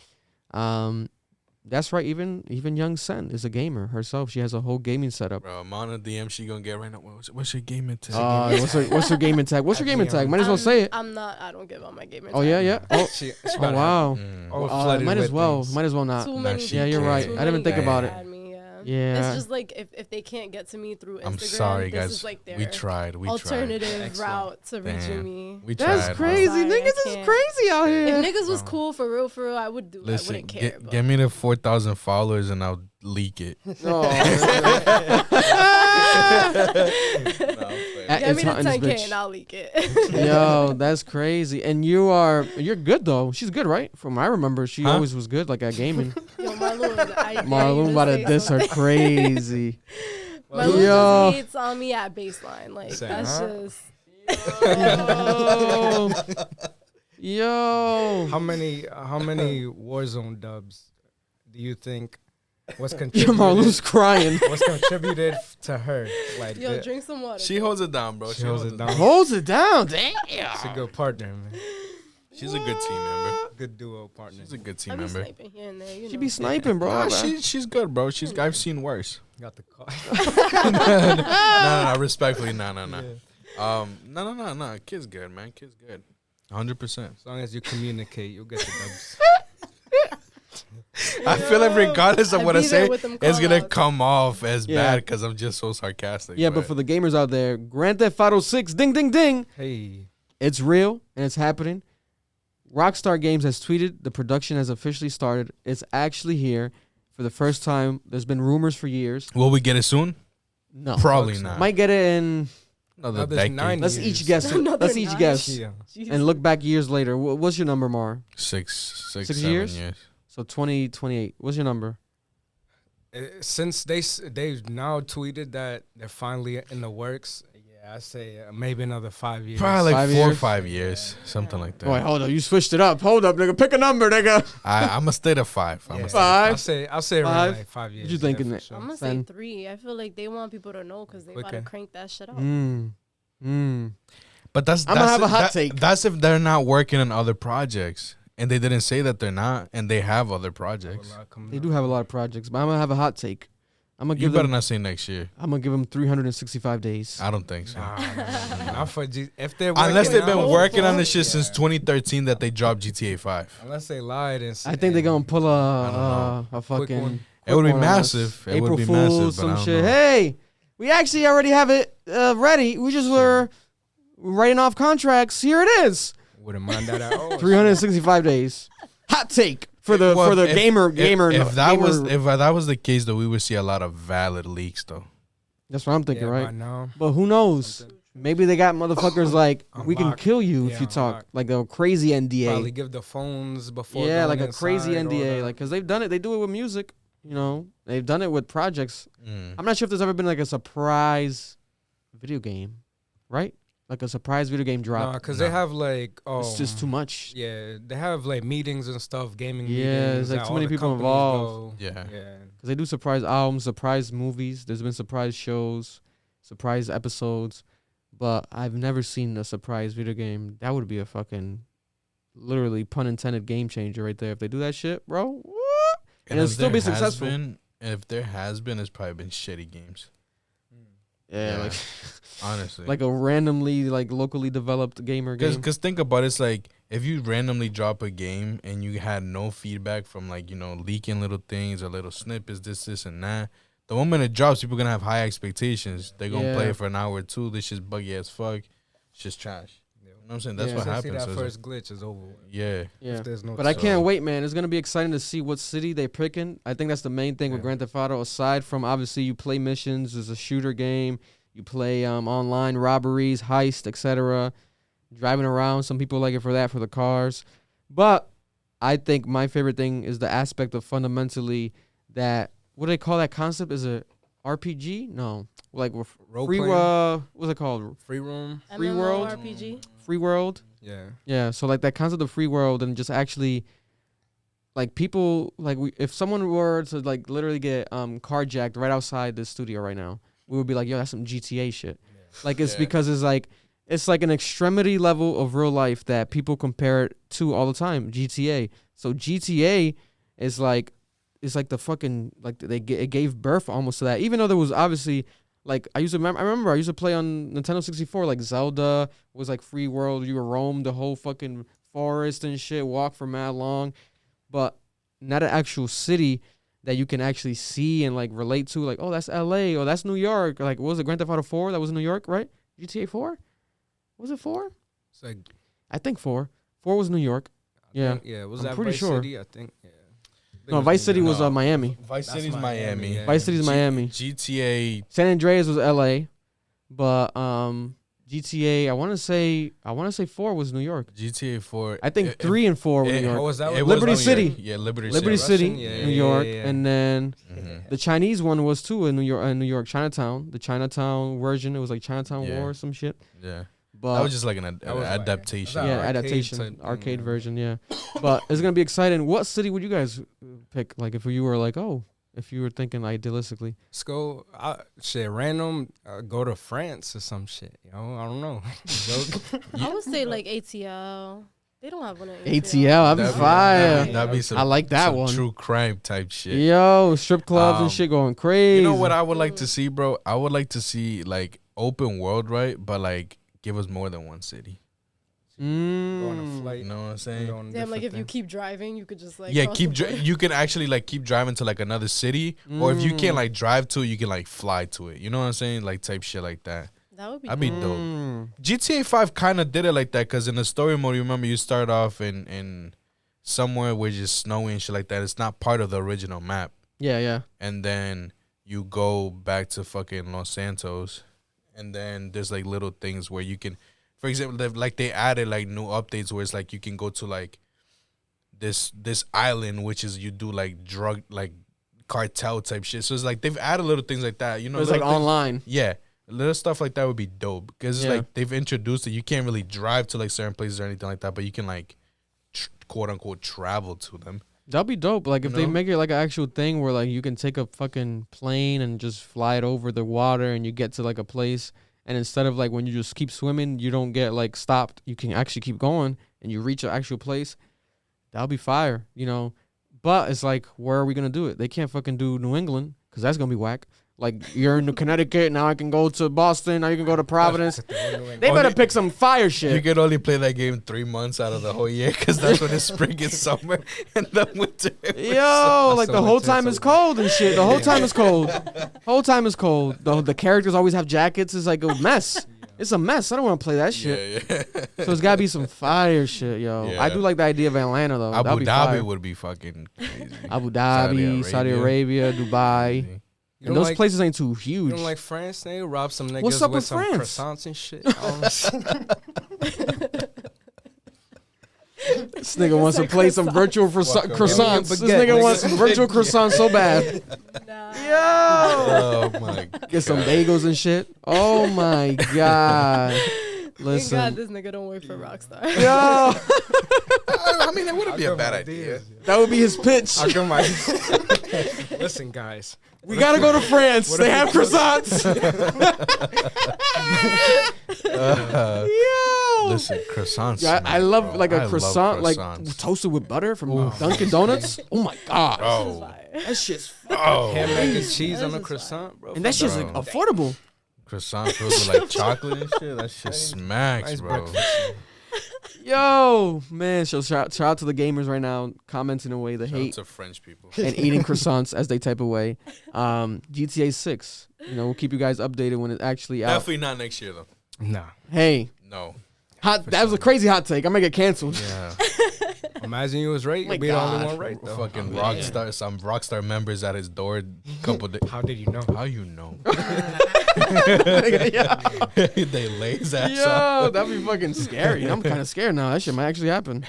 That's right. Even Young Sen is a gamer herself. She has a whole gaming setup. Bro, amount of DM she gonna get right now. What's your gaming tag? What's her gaming tag? What's your gaming tag? Might as well say it. I'm not. I don't give out my gamer. Oh yeah, yeah. Oh, She oh about to have wow. Mm. all flooded Might as with well. things. Might as well not. Too Nah, many. she Yeah, you're can't. right. Too I didn't many think guys about it. had me, Yeah. It's just like if they can't get to me through Instagram, I'm sorry, this guys. is like their We tried. We alternative Excellent. route to reaching Damn. me. We That's tried. crazy. Sorry, I Niggas is can't. crazy out If here. niggas was cool for real, I would do. I Listen, wouldn't care. get me to 4,000 followers and I'll leak it. No. Get It's me to hot in this 10K bitch. and I'll leak it. Yo, that's crazy. And you're good though. She's good, right? From what I remember, she Huh? always was good, like at gaming. Yo, Marlon, I dare you Marlon about to say diss her something. crazy. Marlon Yo. just hates on me at baseline. Like Say, that's huh? just. Yo. How many Warzone dubs do you think what's Jamal contributed, Lou's crying. what's contributed to her. Like, Yo, drink some water. She holds it down, bro. she holds it down. Holds it down. Damn. She's a good partner, man. She's a good team member. Good duo partner. She's a good I team be member. sniping here and there. You She know. be sniping, bro. Nah, she's good, bro. I've seen worse. Got the call. No. Respectfully, no. No. Kid's good, man. Kid's good. 100%. As long as you communicate, you'll get the dubs. I feel like regardless of I what I be there say, with them it's gonna call-outs. come off as Yeah. bad because I'm just so sarcastic. Yeah, but for the gamers out there, Grand Theft Auto 6, ding, ding, ding. Hey. It's real and it's happening. Rockstar Games has tweeted the production has officially started. It's actually here for the first time. There's been rumors for years. will we get it soon? No. Probably not. Might get it in. Another Another decade. 9 Let's years. each guess. Another Let's each 9. guess. Yeah. Jeez. And look back years later. What's your number, Mar? 6 6 7 years? years. So 2028. What's your number? Since they've now tweeted that they're finally in the works, yeah, I say maybe another 5 years. Probably like 5 4 or years? 5 years, something like that. Wait, hold up. You switched it up. Hold up, nigga. Pick a number, nigga. I'm gonna stay to 5. I'm Yeah. gonna Five. I'll say around 5. like 5 years. What you thinking, yeah, Nick? for I'm sure. gonna Sen. say 3. I feel like they want people to know because they about to Quicker. crank that shit up. But that's I'ma have a hot that- take. That's if they're not working on other projects, and they didn't say that they're not, and they have other projects. They do have a lot of projects, but I'm gonna have a hot take. I'm gonna You give better them. not say next year. I'm gonna give them 365 days. I don't think so. Not for if they're Unless they've been now- working on this shit Yeah. since 2013 that they dropped GTA 5. Unless they lied and I think they're gonna pull a Quick fucking. one. It would be quick one on us. massive. It April would be Fools, massive, but some I don't shit. know. Hey, we actually already have it ready. We just were writing off contracts. Here it is. Wouldn't mind that at all. 365 days. Hot take for the Well, if- gamer. If that gamer- was the case, though, we would see a lot of valid leaks, though. that's what I'm thinking, Yeah, right? by now. But who knows? Maybe they got motherfuckers like we can Unlock. kill you if Yeah, you talk unlock. like a crazy NDA. Probably give the phones before. Yeah, going like a crazy inside, all NDA. that. Like, cause they've done it. They do it with music. You know, they've done it with projects. I'm not sure if there's ever been like a surprise video game, right? Like a surprise video game drop. because No. they have like It's just too much. Yeah, they have like meetings and stuff, gaming Yeah, meetings. there's, like, that too all many the people companies involved. go. Yeah. Yeah. Cause they do surprise albums, surprise movies. There's been surprise shows, surprise episodes, but I've never seen a surprise video game. That would be a fucking, literally pun intended, game changer right there. If they do that shit, bro, what? And it'll if still be there has successful. if there has been, it's probably been shitty games. Yeah, Yeah. like Honestly. like a randomly like locally developed gamer game. Because think about it, it's like if you randomly drop a game and you had no feedback from like, leaking little things or little snippets, this and that. The moment it drops, people gonna have high expectations. They're gonna play Yeah. it for an hour or two. This shit's buggy as fuck. It's just trash. You know what I'm saying? That's Yeah. what See happens. that So it's first glitch is over. like, yeah. Yeah. If there's no But I can't So- wait, man. It's gonna be exciting to see what city they picking. I think that's the main thing with Yeah. Grand Theft Auto. Aside from obviously you play missions, there's a shooter game. You play online robberies, heist, etc. Driving around. Some people like it for that, for the cars. But I think my favorite thing is the aspect of fundamentally that what do they call that concept? Is it RPG? No, like Role free. playing? What's it called? Free room. Free world? RPG. Free world. Yeah. Yeah, so like that concept of free world and just actually like people like if someone were to like literally get carjacked right outside the studio right now, we would be like, yo, that's some GTA shit. Like it's Yeah. because it's like an extremity level of real life that people compare it to all the time, GTA. So GTA is like it's like the fucking like it gave birth almost to that. Even though there was obviously like I remember I used to play on Nintendo 64 like Zelda was like free world. You would roam the whole fucking forest and shit, walk for mad long, but not an actual city that you can actually see and like relate to. Like, oh, that's LA or that's New York. Like, what was it, Grand Theft Auto 4? That was New York, right? GTA 4? Was it 4? It's like I think 4. 4 was New York. Yeah. yeah. Was I'm that pretty Vice sure. City? I think. Yeah. No, Vice City was No. Miami. Vice That's City's Miami, Miami. yeah. Vice City's Miami. GTA. San Andreas was LA, but GTA. I want to say 4 was New York. GTA 4. I think 3 and 4 were New York. Oh, was that It what- was Liberty New City. York. Yeah, Liberty Liberty City. City, Russian? Yeah, New yeah, York, yeah, yeah. and then Mhm. the Chinese one was too in New York, Chinatown. The Chinatown version, it was like Chinatown Yeah. War or some shit. Yeah. But That was just like an That was like- adaptation. was yeah, that arcade adaptation, type thing, arcade yeah. version, yeah. But it's gonna be exciting. What city would you guys pick? Like if you were like, oh, if you were thinking idealistically? Let's go, shit, random, go to France or some shit. I don't know. I would say like ATL. They don't have one at ATL, that'd be fire. That'd be some, I like that some one. true crime type shit. Yo, strip clubs and shit going crazy. You know what I would like to see, bro? I would like to see like open world, right? But like give us more than one city. Go on a flight. You know what I'm saying? Damn, like if you keep driving, you could just like you can actually like keep driving to like another city, or if you can't like drive to it, you can like fly to it. You know what I'm saying? Like type shit like that. That would be. That'd be dope. GTA 5 kind of did it like that because in the story mode, you remember you start off in somewhere where it's just snowy and shit like that. It's not part of the original map. Yeah. And then you go back to fucking Los Santos, and then there's like little things where you can. For example, like they added like new updates where it's like you can go to like this island, which is you do like drug like cartel type shit. So it's like they've added little things like that. You know, it's like things, online. Yeah, little stuff like that would be dope because it's like they've introduced it. You can't really drive to like certain places or anything like that, but you can like quote unquote travel to them. That'd be dope. Like if they make it like an actual thing where like you can take a fucking plane and just fly it over the water and you get to like a place. And instead of like when you just keep swimming, you don't get like stopped. You can actually keep going and you reach an actual place. That'll be fire, you know. But it's like, where are we gonna do it? They can't fucking do New England because that's gonna be whack. Like you're in Connecticut now, I can go to Boston. Now you can go to Providence. They better pick some fire shit. You can only play that game 3 months out of the whole year because that's when it's spring and summer and the winter. Yo, like the whole time is cold and shit. The whole time is cold. Whole time is cold. The characters always have jackets. It's like a mess. It's a mess. I don't want to play that shit. Yeah. So it's gotta be some fire shit, yo. Yeah. I do like the idea of Atlanta though. Abu Dhabi would be fucking crazy. Abu Dhabi, Saudi Arabia, Dubai. Crazy. And those places ain't too huge. You don't like France? They rob some niggas What's up with some France? croissants and shit. This nigga wants to play some virtual croissants. This nigga wants some virtual croissants so bad. Yo! Oh my god. Get some bagels and shit. Oh my god. Listen. Thank God this nigga don't work for Rockstar. Yo! I mean, that wouldn't be a bad idea. That would be his pitch. Listen, guys. We gotta go to France. They have croissants. Yo. Listen, croissants. Yeah, I love bro. like a I croissant, love like croissants. toasted with butter from Dunkin' Donuts. Oh my god. Oh. That shit's Ham, mac, and cheese on a croissant, bro. and that shit's like, affordable. Croissant filled with like chocolate and shit. That shit smacks, Nice bro. breakfast. Yo, man. So shout out to the gamers right now, commenting away the Shout out hate to French people. and eating croissants as they type away. GTA 6. You know, we'll keep you guys updated when it's actually out. Definitely not next year though. Nah. Hey, No. that was a crazy hot take. I'm gonna get canceled. Yeah. Imagine you was right. My You'd be the only God. one right, though. Fucking Rockstar, some Rockstar members at his door. Couple days. How did you know? How you know? Yeah. They lay his ass off. Yo, that'd be fucking scary. I'm kind of scared now. That shit might actually happen.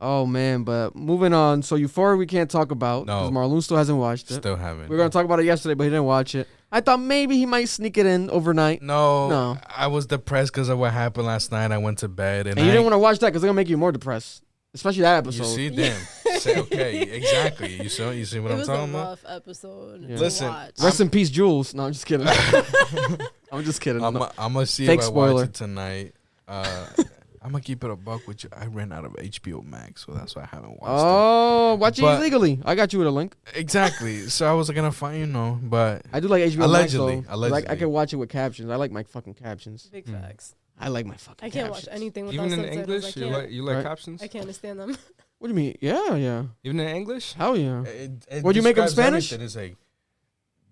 Oh man, but moving on. So Euphoria we can't talk about because No. Marlon still hasn't watched it. Still haven't. We were gonna talk about it yesterday, but he didn't watch it. I thought maybe he might sneak it in overnight. No. I was depressed because of what happened last night. I went to bed and And you didn't want to watch that because they're gonna make you more depressed, especially that episode. You see, damn. Say, okay, exactly. You see what It I'm was a talking about? rough episode. Yeah. To Listen, watch. Rest in peace, Jules. No, I'm just kidding. I'm just kidding. I'm No. gonna see Fake if I spoiler. watch it tonight. I'm gonna keep it a buck with you. I ran out of HBO Max, so that's why I haven't watched Oh, watch it But- illegally. I got you with a link. it. Exactly. So I was gonna find, but I do like HBO Allegedly, Max though. allegedly. I can watch it with captions. I like my fucking captions. Big facts. I like my fucking I can't captions. watch anything without Even in subtitles. English, I you can't. like Right. captions? I can't understand them. What do you mean? Yeah. Even in English? Hell yeah. it Would you make 'em describes Spanish? everything. It's like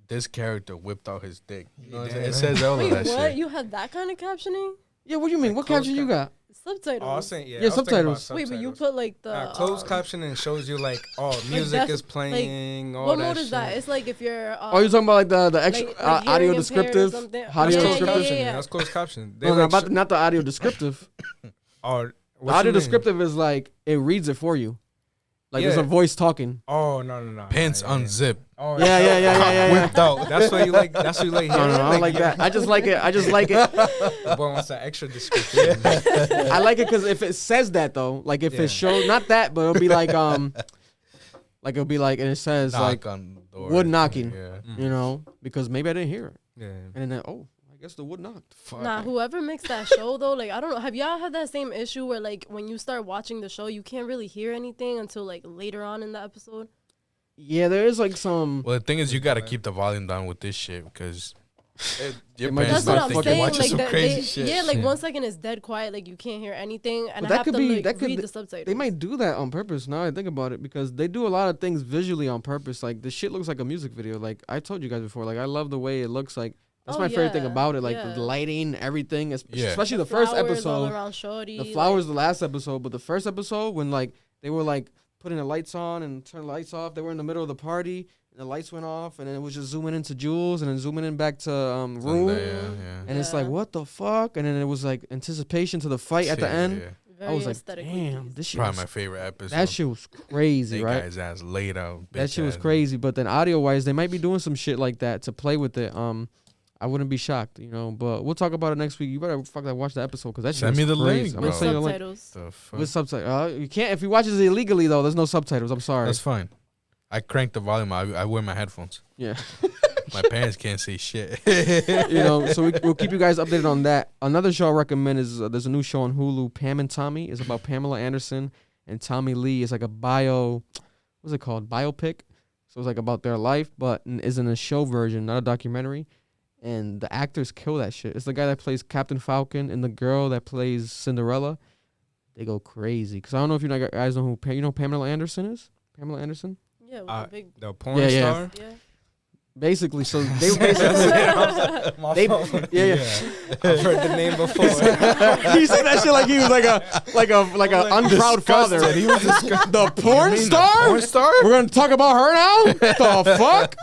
this character whipped out his dick. You know what I'm Yeah. saying? It says all Wait, of that what? shit. You have that kind of captioning? Yeah, what do you mean? Like What closed caption you got? Subtitles. Oh, I was saying, Yeah, I was thinking about subtitles. Wait, but you subtitles. put like the Closed captioning shows you like, music that's- is playing, all What that mode is shit. that? It's like if you're. Oh, you're talking about like the extra like audio hearing impaired or descriptive? something? Audio That's Yeah, closed yeah, descriptive? captioning. yeah. That's closed caption. They No, like about not the audio descriptive. or The audio descriptive is like it reads it for you. Like there's Yeah. a voice talking. Oh no. Pants Yeah. unzipped. Oh Yeah. Whipped out. That's what you like. That's what you like. No, hearing? I don't like that. I just like it. The boy wants that extra description. I like it because if it says that though, like if Yeah. it shows not that, but it'll be like it'll be like and it says like Knock on door. wood knocking. Yeah. You know, because maybe I didn't hear it. Yeah. And then, I guess the wood knocked. Fuck. Nah, whoever makes that show though, like I don't know. Have y'all had that same issue where like when you start watching the show, you can't really hear anything until like later on in the episode? Yeah, there is like some. Well, the thing is, you gotta keep the volume down with this shit because your might parents just That's what might I'm think saying. you're watching Like some that, crazy shit. yeah, like 1 second is dead quiet, like you can't hear anything, and But I that have could to be- like that could read be- the subtitles. They might do that on purpose. Now I think about it, because they do a lot of things visually on purpose. Like the shit looks like a music video. Like I told you guys before. Like I love the way it looks. Like that's my favorite thing about it. Like yeah. the lighting, everything. Yeah. Especially the first flowers all episode. around Shorty, The flowers, the last episode, but the first episode when like they were like putting the lights on and turning the lights off. They were in the middle of the party. And the lights went off, and then it was just zooming into Jules, and then zooming in back to Room. Yeah. And it's like, what the fuck? And then it was like anticipation to the fight at the end. Yeah. Very I was like, aesthetically damn, pleasing. this shit. Probably Was, my favorite episode. that shit was crazy, That right? guy's ass laid out. That shit was bitch ass. crazy. But then audio wise, they might be doing some shit like that to play with it. I wouldn't be shocked, you know. But we'll talk about it next week. You better fucking watch the episode because that shit Send me was the crazy. link, I'm bro. gonna send you the link. Subtitles. The fuck? With subtitles. You can't if you watch it illegally though. There's no subtitles. I'm sorry. That's fine. I cranked the volume. I wear my headphones. Yeah. My parents can't see shit. You know, so we'll keep you guys updated on that. Another show I recommend is there's a new show on Hulu, Pam and Tommy. It's about Pamela Anderson and Tommy Lee. It's like a what's it called? Biopic. So it's like about their life, but is in a show version, not a documentary. And the actors kill that shit. It's the guy that plays Captain Falcon and the girl that plays Cinderella. They go crazy. Because I don't know if you guys know who Pamela Anderson is? Pamela Anderson? Yeah, with the big. The porn Yeah. star. Yeah. Basically, so they basically yeah. I've heard the name before. He said that shit like he was like a unproud father. He was The porn star? Porn star? We're gonna talk about her now? The fuck?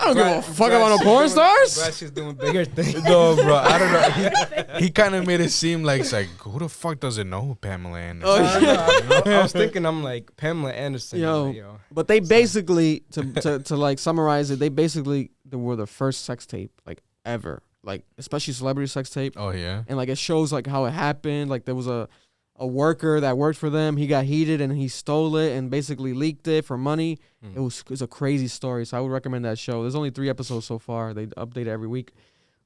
I don't give a fuck about no porn stars. Glad she's doing bigger things. No, bro. I don't know. He kind of made it seem like it's like who the fuck doesn't know who Pamela Anderson? I was thinking, I'm like Pamela Anderson. Yo. Yo. But they basically to like summarize it, they were the first sex tape like ever, like especially celebrity sex tape. Oh yeah. And like it shows like how it happened. Like there was a worker that worked for them. He got heated and he stole it and basically leaked it for money. It was a crazy story. So I would recommend that show. There's only 3 episodes so far. They update it every week.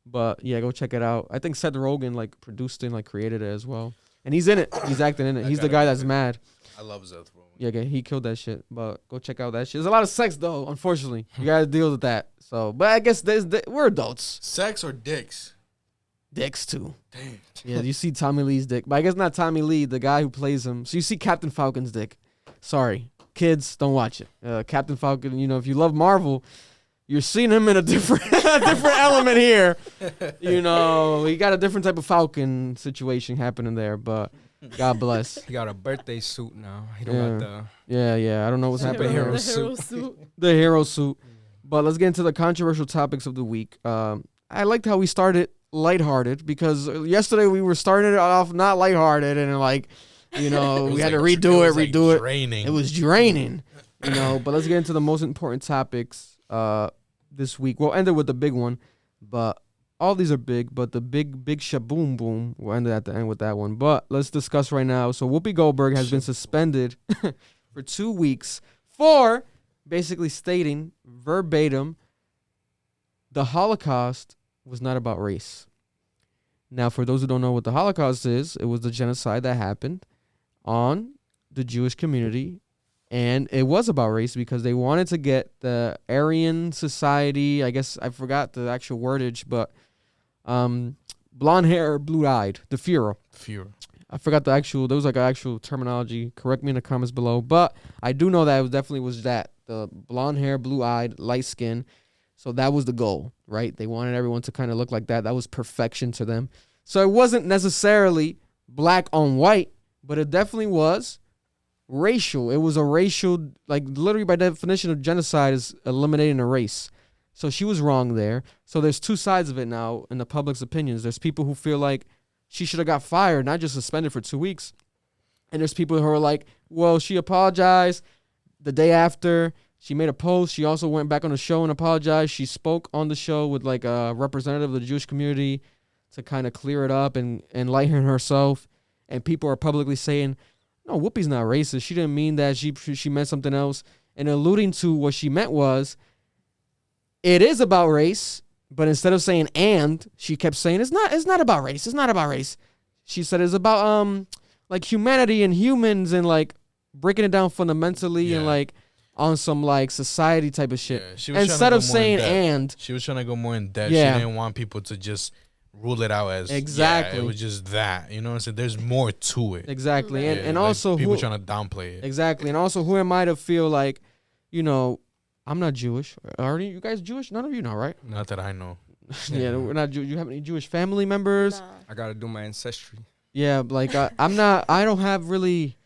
But yeah, go check it out. I think Seth Rogen like produced it and like created it as well. And he's in it. He's acting in it. He's the guy that's mad. I love Seth Rogen. Yeah, okay, he killed that shit. But go check out that shit. There's a lot of sex though, unfortunately. You gotta deal with that. So, but I guess we're adults. Sex or dicks? Dicks too. Damn. Yeah, you see Tommy Lee's dick. But I guess not Tommy Lee, the guy who plays him. So you see Captain Falcon's dick. Sorry. Kids, don't watch it. Captain Falcon, you know, if you love Marvel, you're seeing him in a different element here. You know, he got a different type of Falcon situation happening there, but God bless. He got a birthday suit now. He don't got the. Yeah. I don't know what's happening Superhero there. suit. The hero suit. But let's get into the controversial topics of the week. I liked how we started lighthearted because yesterday we were starting it off not lighthearted and like, you know, we had to redo it. Draining. It was draining, you know. But let's get into the most important topics this week. We'll end it with the big one, but all these are big. But the big shaboom boom, we'll end it at the end with that one. But let's discuss right now. So Whoopi Goldberg has been suspended for 2 weeks for basically stating verbatim the Holocaust was not about race. Now, for those who don't know what the Holocaust is, it was the genocide that happened on the Jewish community, and it was about race because they wanted to get the Aryan society, I guess I forgot the actual wordage, but blonde hair, blue-eyed, the Führer. I forgot there was like an actual terminology. Correct me in the comments below, but I do know that it definitely was that, the blonde hair, blue-eyed, light skin. So that was the goal, right? They wanted everyone to kind of look like that. That was perfection to them. So it wasn't necessarily black on white, but it definitely was racial. It was a racial, like literally by definition of genocide is eliminating a race. So she was wrong there. So there's 2 sides of it now in the public's opinions. There's people who feel like she should have got fired, not just suspended for 2 weeks. And there's people who are like, well, she apologized the day after. She made a post. She also went back on the show and apologized. She spoke on the show with like a representative of the Jewish community to kind of clear it up and enlighten herself. And people are publicly saying, no, Whoopi's not racist. She didn't mean that. She meant something else. And alluding to what she meant was it is about race, but instead of saying and, she kept saying it's not about race. It's not about race. She said it's about like humanity and humans and like breaking it down fundamentally and like on some like society type of shit. Yeah, she was instead of saying and, she was trying to go more in depth. Yeah. She didn't want people to just rule it out as exactly. it was just that. You know what I'm saying? There's more to it. Exactly. Right. And like also people trying to downplay it. Exactly. And also who am I to feel like, you know, I'm not Jewish. Are you guys Jewish? None of you know, right? Not that I know. Yeah, we're not Jewish. You have any Jewish family members? Nah. I gotta do my ancestry. Yeah, like I'm not. I don't have really.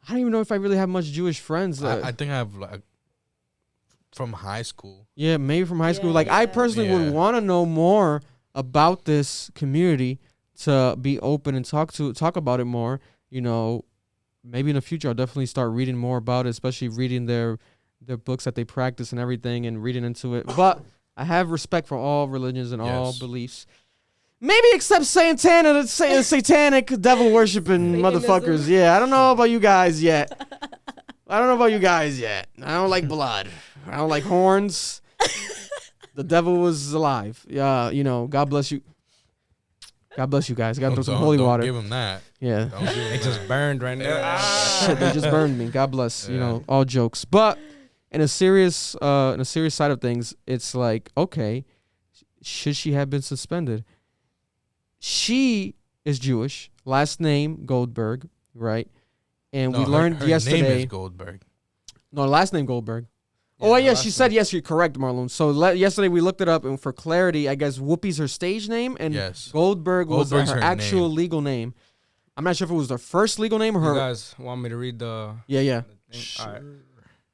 I don't even know if I really have much Jewish friends. I think I have like from high school. Yeah, maybe from high school. Yeah, Like I yeah. personally would want to know more about this community to be open and talk about it more. You know, maybe in the future I'll definitely start reading more about it, especially reading their books that they practice and everything and reading into it. But I have respect for all religions and all beliefs. Maybe except satanic devil worshiping motherfuckers. Yeah, I don't know about you guys yet. I don't like blood. I don't like horns. The devil was alive. Yeah, you know, God bless you. God bless you guys. God bless some holy water. Give him that. Yeah. Don't give him It just that. burned right now. Shit, they just burned me. God bless. You know, all jokes. But in a serious side of things, it's like, okay, should she have been suspended? She is Jewish. Last name Goldberg, right? And we learned yesterday. Her name is Goldberg. No, last name Goldberg. Yeah, Oh, yeah, last she name. said yes. You're correct, Marlon. So yesterday we looked it up, and for clarity, I guess Whoopi's her stage name, and Yes. Goldberg was Goldberg's her her actual name. legal name. I'm not sure if it was her first legal name or You her. guys want me to read the Yeah. thing? All right.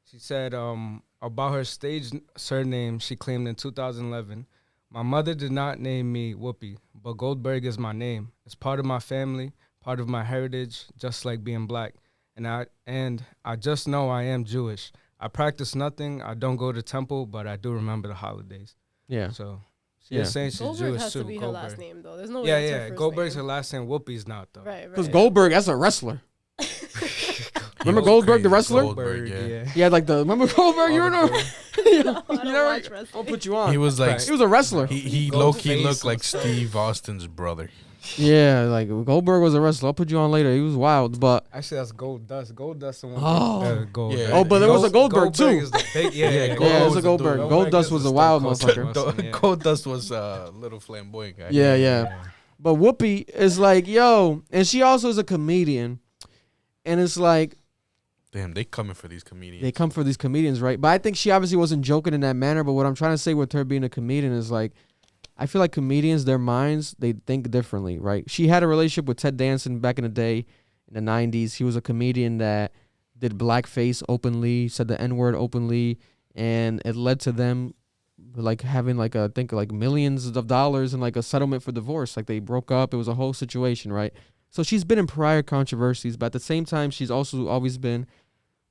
She said about her stage surname she claimed in 2011. My mother did not name me Whoopi, but Goldberg is my name. It's part of my family, part of my heritage, just like being black. And I just know I am Jewish. I practice nothing. I don't go to temple, but I do remember the holidays. Yeah. So she is saying she's Goldberg Jewish has too. to be her last name though. There's no way Yeah, that's her yeah. first Goldberg's name. her last name. Whoopi's not though. Right. Because Goldberg, that's a wrestler. Remember Goldberg, the wrestler? Goldberg, yeah. Yeah, like remember Goldberg? You know, I don't watch I'll wrestling. put you on. He was like He was a wrestler. he Gold low key face looked and like stuff. Steve Austin's brother. Yeah, like Goldberg was a wrestler. I'll put you on later. He was wild, but Actually, that's Gold Dust. Gold Dust the one. Oh. Gold. Yeah. Oh, but there was a Goldberg, too. Is the big, yeah, Yeah, yeah. Gold yeah, it was was a the Goldberg. dude. Gold Dust is was the a wild Stone Cold motherfucker. Austin, yeah. Gold Dust was a little flamboyant guy. Yeah. But Whoopi is like, yo, and she also is a comedian, and it's like Damn, they coming for these comedians. they come for these comedians, right? But I think she obviously wasn't joking in that manner. But what I'm trying to say with her being a comedian is like, I feel like comedians, their minds, they think differently, right? She had a relationship with Ted Danson back in the day, in the 90s. He was a comedian that did blackface openly, said the N-word openly, and it led to them like having like I think like millions of dollars and like a settlement for divorce. Like they broke up. It was a whole situation, right? So she's been in prior controversies, but at the same time, she's also always been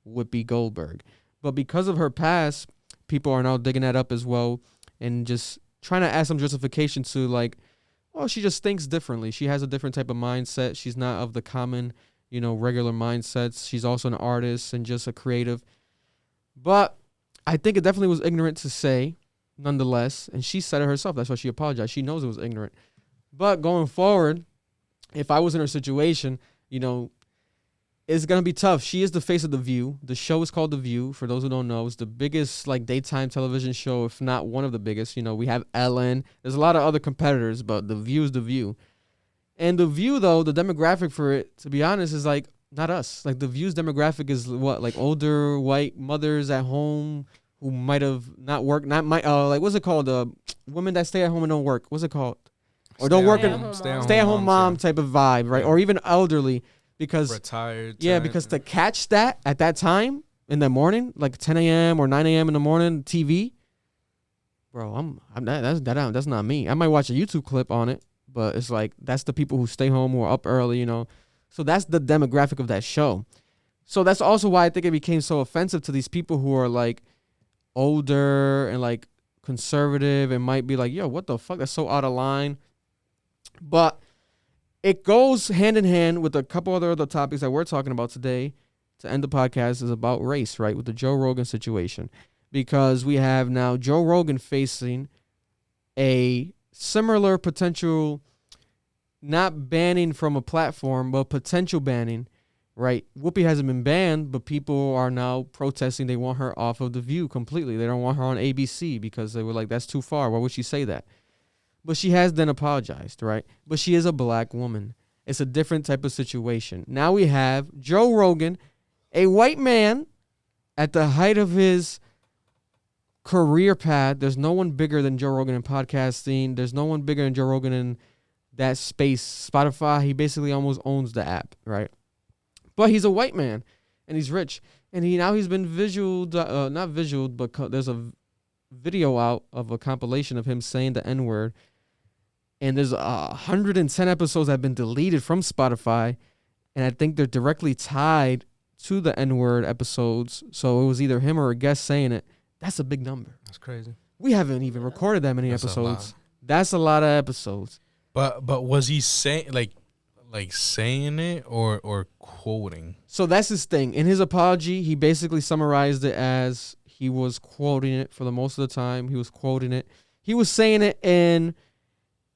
Whoopi Goldberg. But because of her past, people are now digging that up as well and just trying to add some justification to like, oh, she just thinks differently. She has a different type of mindset. She's not of the common, you know, regular mindsets. She's also an artist and just a creative. But I think it definitely was ignorant to say, nonetheless. And she said it herself. That's why she apologized. She knows it was ignorant. But going forward, if I was in her situation, you know, it's going to be tough. She is the face of The View. The show is called The View. For those who don't know, it's the biggest like daytime television show, if not one of the biggest. You know, we have Ellen. There's a lot of other competitors, but The View is The View. And The View, though, the demographic for it, to be honest, is like not us. Like The View's demographic is what? Like older white mothers at home who might have not worked, like what's it called? Women that stay at home and don't work. What's it called? Or don't work in stay-at-home mom type of vibe, right? Yeah. Or even elderly. Because retired. yeah, because to catch that at that time in the morning, like 10 a.m. or 9 a.m. in the morning, TV, bro, that's not me. I might watch a YouTube clip on it, but it's like that's the people who stay home or up early, you know. So that's the demographic of that show. So that's also why I think it became so offensive to these people who are like older and like conservative and might be like, yo, what the fuck? That's so out of line. But it goes hand in hand with a couple other topics that we're talking about today to end the podcast is about race, right? With the Joe Rogan situation. because we have now Joe Rogan facing a similar potential, not banning from a platform, but potential banning, right? Whoopi hasn't been banned, but people are now protesting. They want her off of The View completely. They don't want her on ABC because they were like, that's too far. Why would she say that? But she has then apologized, right? But she is a black woman. It's a different type of situation. Now we have Joe Rogan, a white man at the height of his career path. There's no one bigger than Joe Rogan in podcasting. There's no one bigger than Joe Rogan in that space. Spotify, he basically almost owns the app, right? But he's a white man, and he's rich. And he's been not visualed, but there's a video out of a compilation of him saying the N-word. And there's 110 episodes that have been deleted from Spotify. And I think they're directly tied to the N-word episodes. So it was either him or a guest saying it. That's a big number. That's crazy. We haven't even recorded that many episodes. That's a lot of episodes. But was he saying like saying it or quoting? So that's his thing. In his apology, he basically summarized it as he was quoting it for the most of the time. He was quoting it. He was saying it in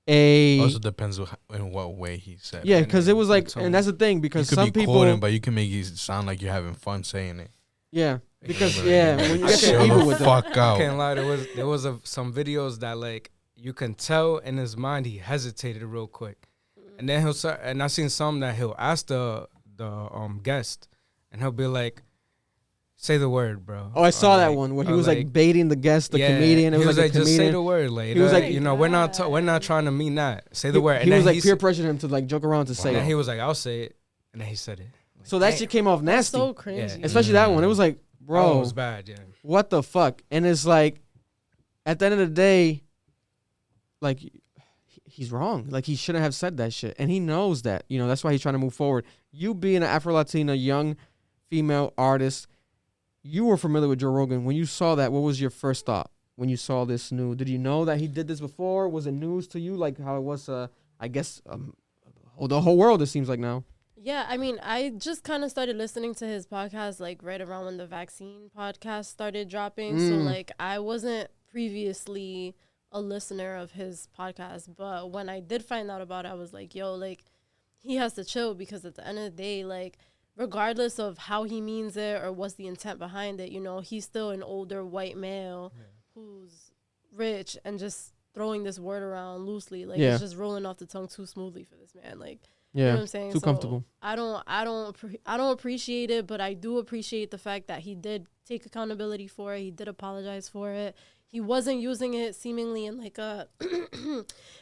also depends in what way he said. Yeah, because it was like, and that's the thing, because some people quoting, but you can make it sound like you're having fun saying it. Yeah, because when you get Chill evil the with them. fuck out. I can't lie. There was some videos that like you can tell in his mind he hesitated real quick, and then I seen some that he'll ask the guest, and he'll be like, "Say the word, bro." Oh, I saw that one where he was like baiting the guest, the comedian. It was like just say the word later. He was like, we're not trying to mean that. Say the word. He was like peer pressuring him to like joke around to say it. And he was like, I'll say it, and then he said it. Like, so that shit came off nasty. So crazy. Yeah. Especially that one. It was like, bro, it was bad. Yeah. What the fuck? And it's like, at the end of the day, like, he's wrong. Like, he shouldn't have said that shit, and he knows that. You know, that's why he's trying to move forward. You being an Afro-Latina young female artist, you were familiar with Joe Rogan. When you saw that, what was your first thought when you saw this news? Did you know that he did this before? Was it news to you, like how it was, I guess, the whole world, it seems like now? Yeah, I mean, I just kind of started listening to his podcast, like, right around when the vaccine podcast started dropping. So, like, I wasn't previously a listener of his podcast. But when I did find out about it, I was like, yo, like, he has to chill, because at the end of the day, like, regardless of how he means it or what's the intent behind it, you know, he's still an older white male who's rich and just throwing this word around loosely. Like, it's just rolling off the tongue too smoothly for this man. Like, you know what I'm saying? Too comfortable. I don't appreciate it, but I do appreciate the fact that he did take accountability for it. He did apologize for it. He wasn't using it seemingly in like a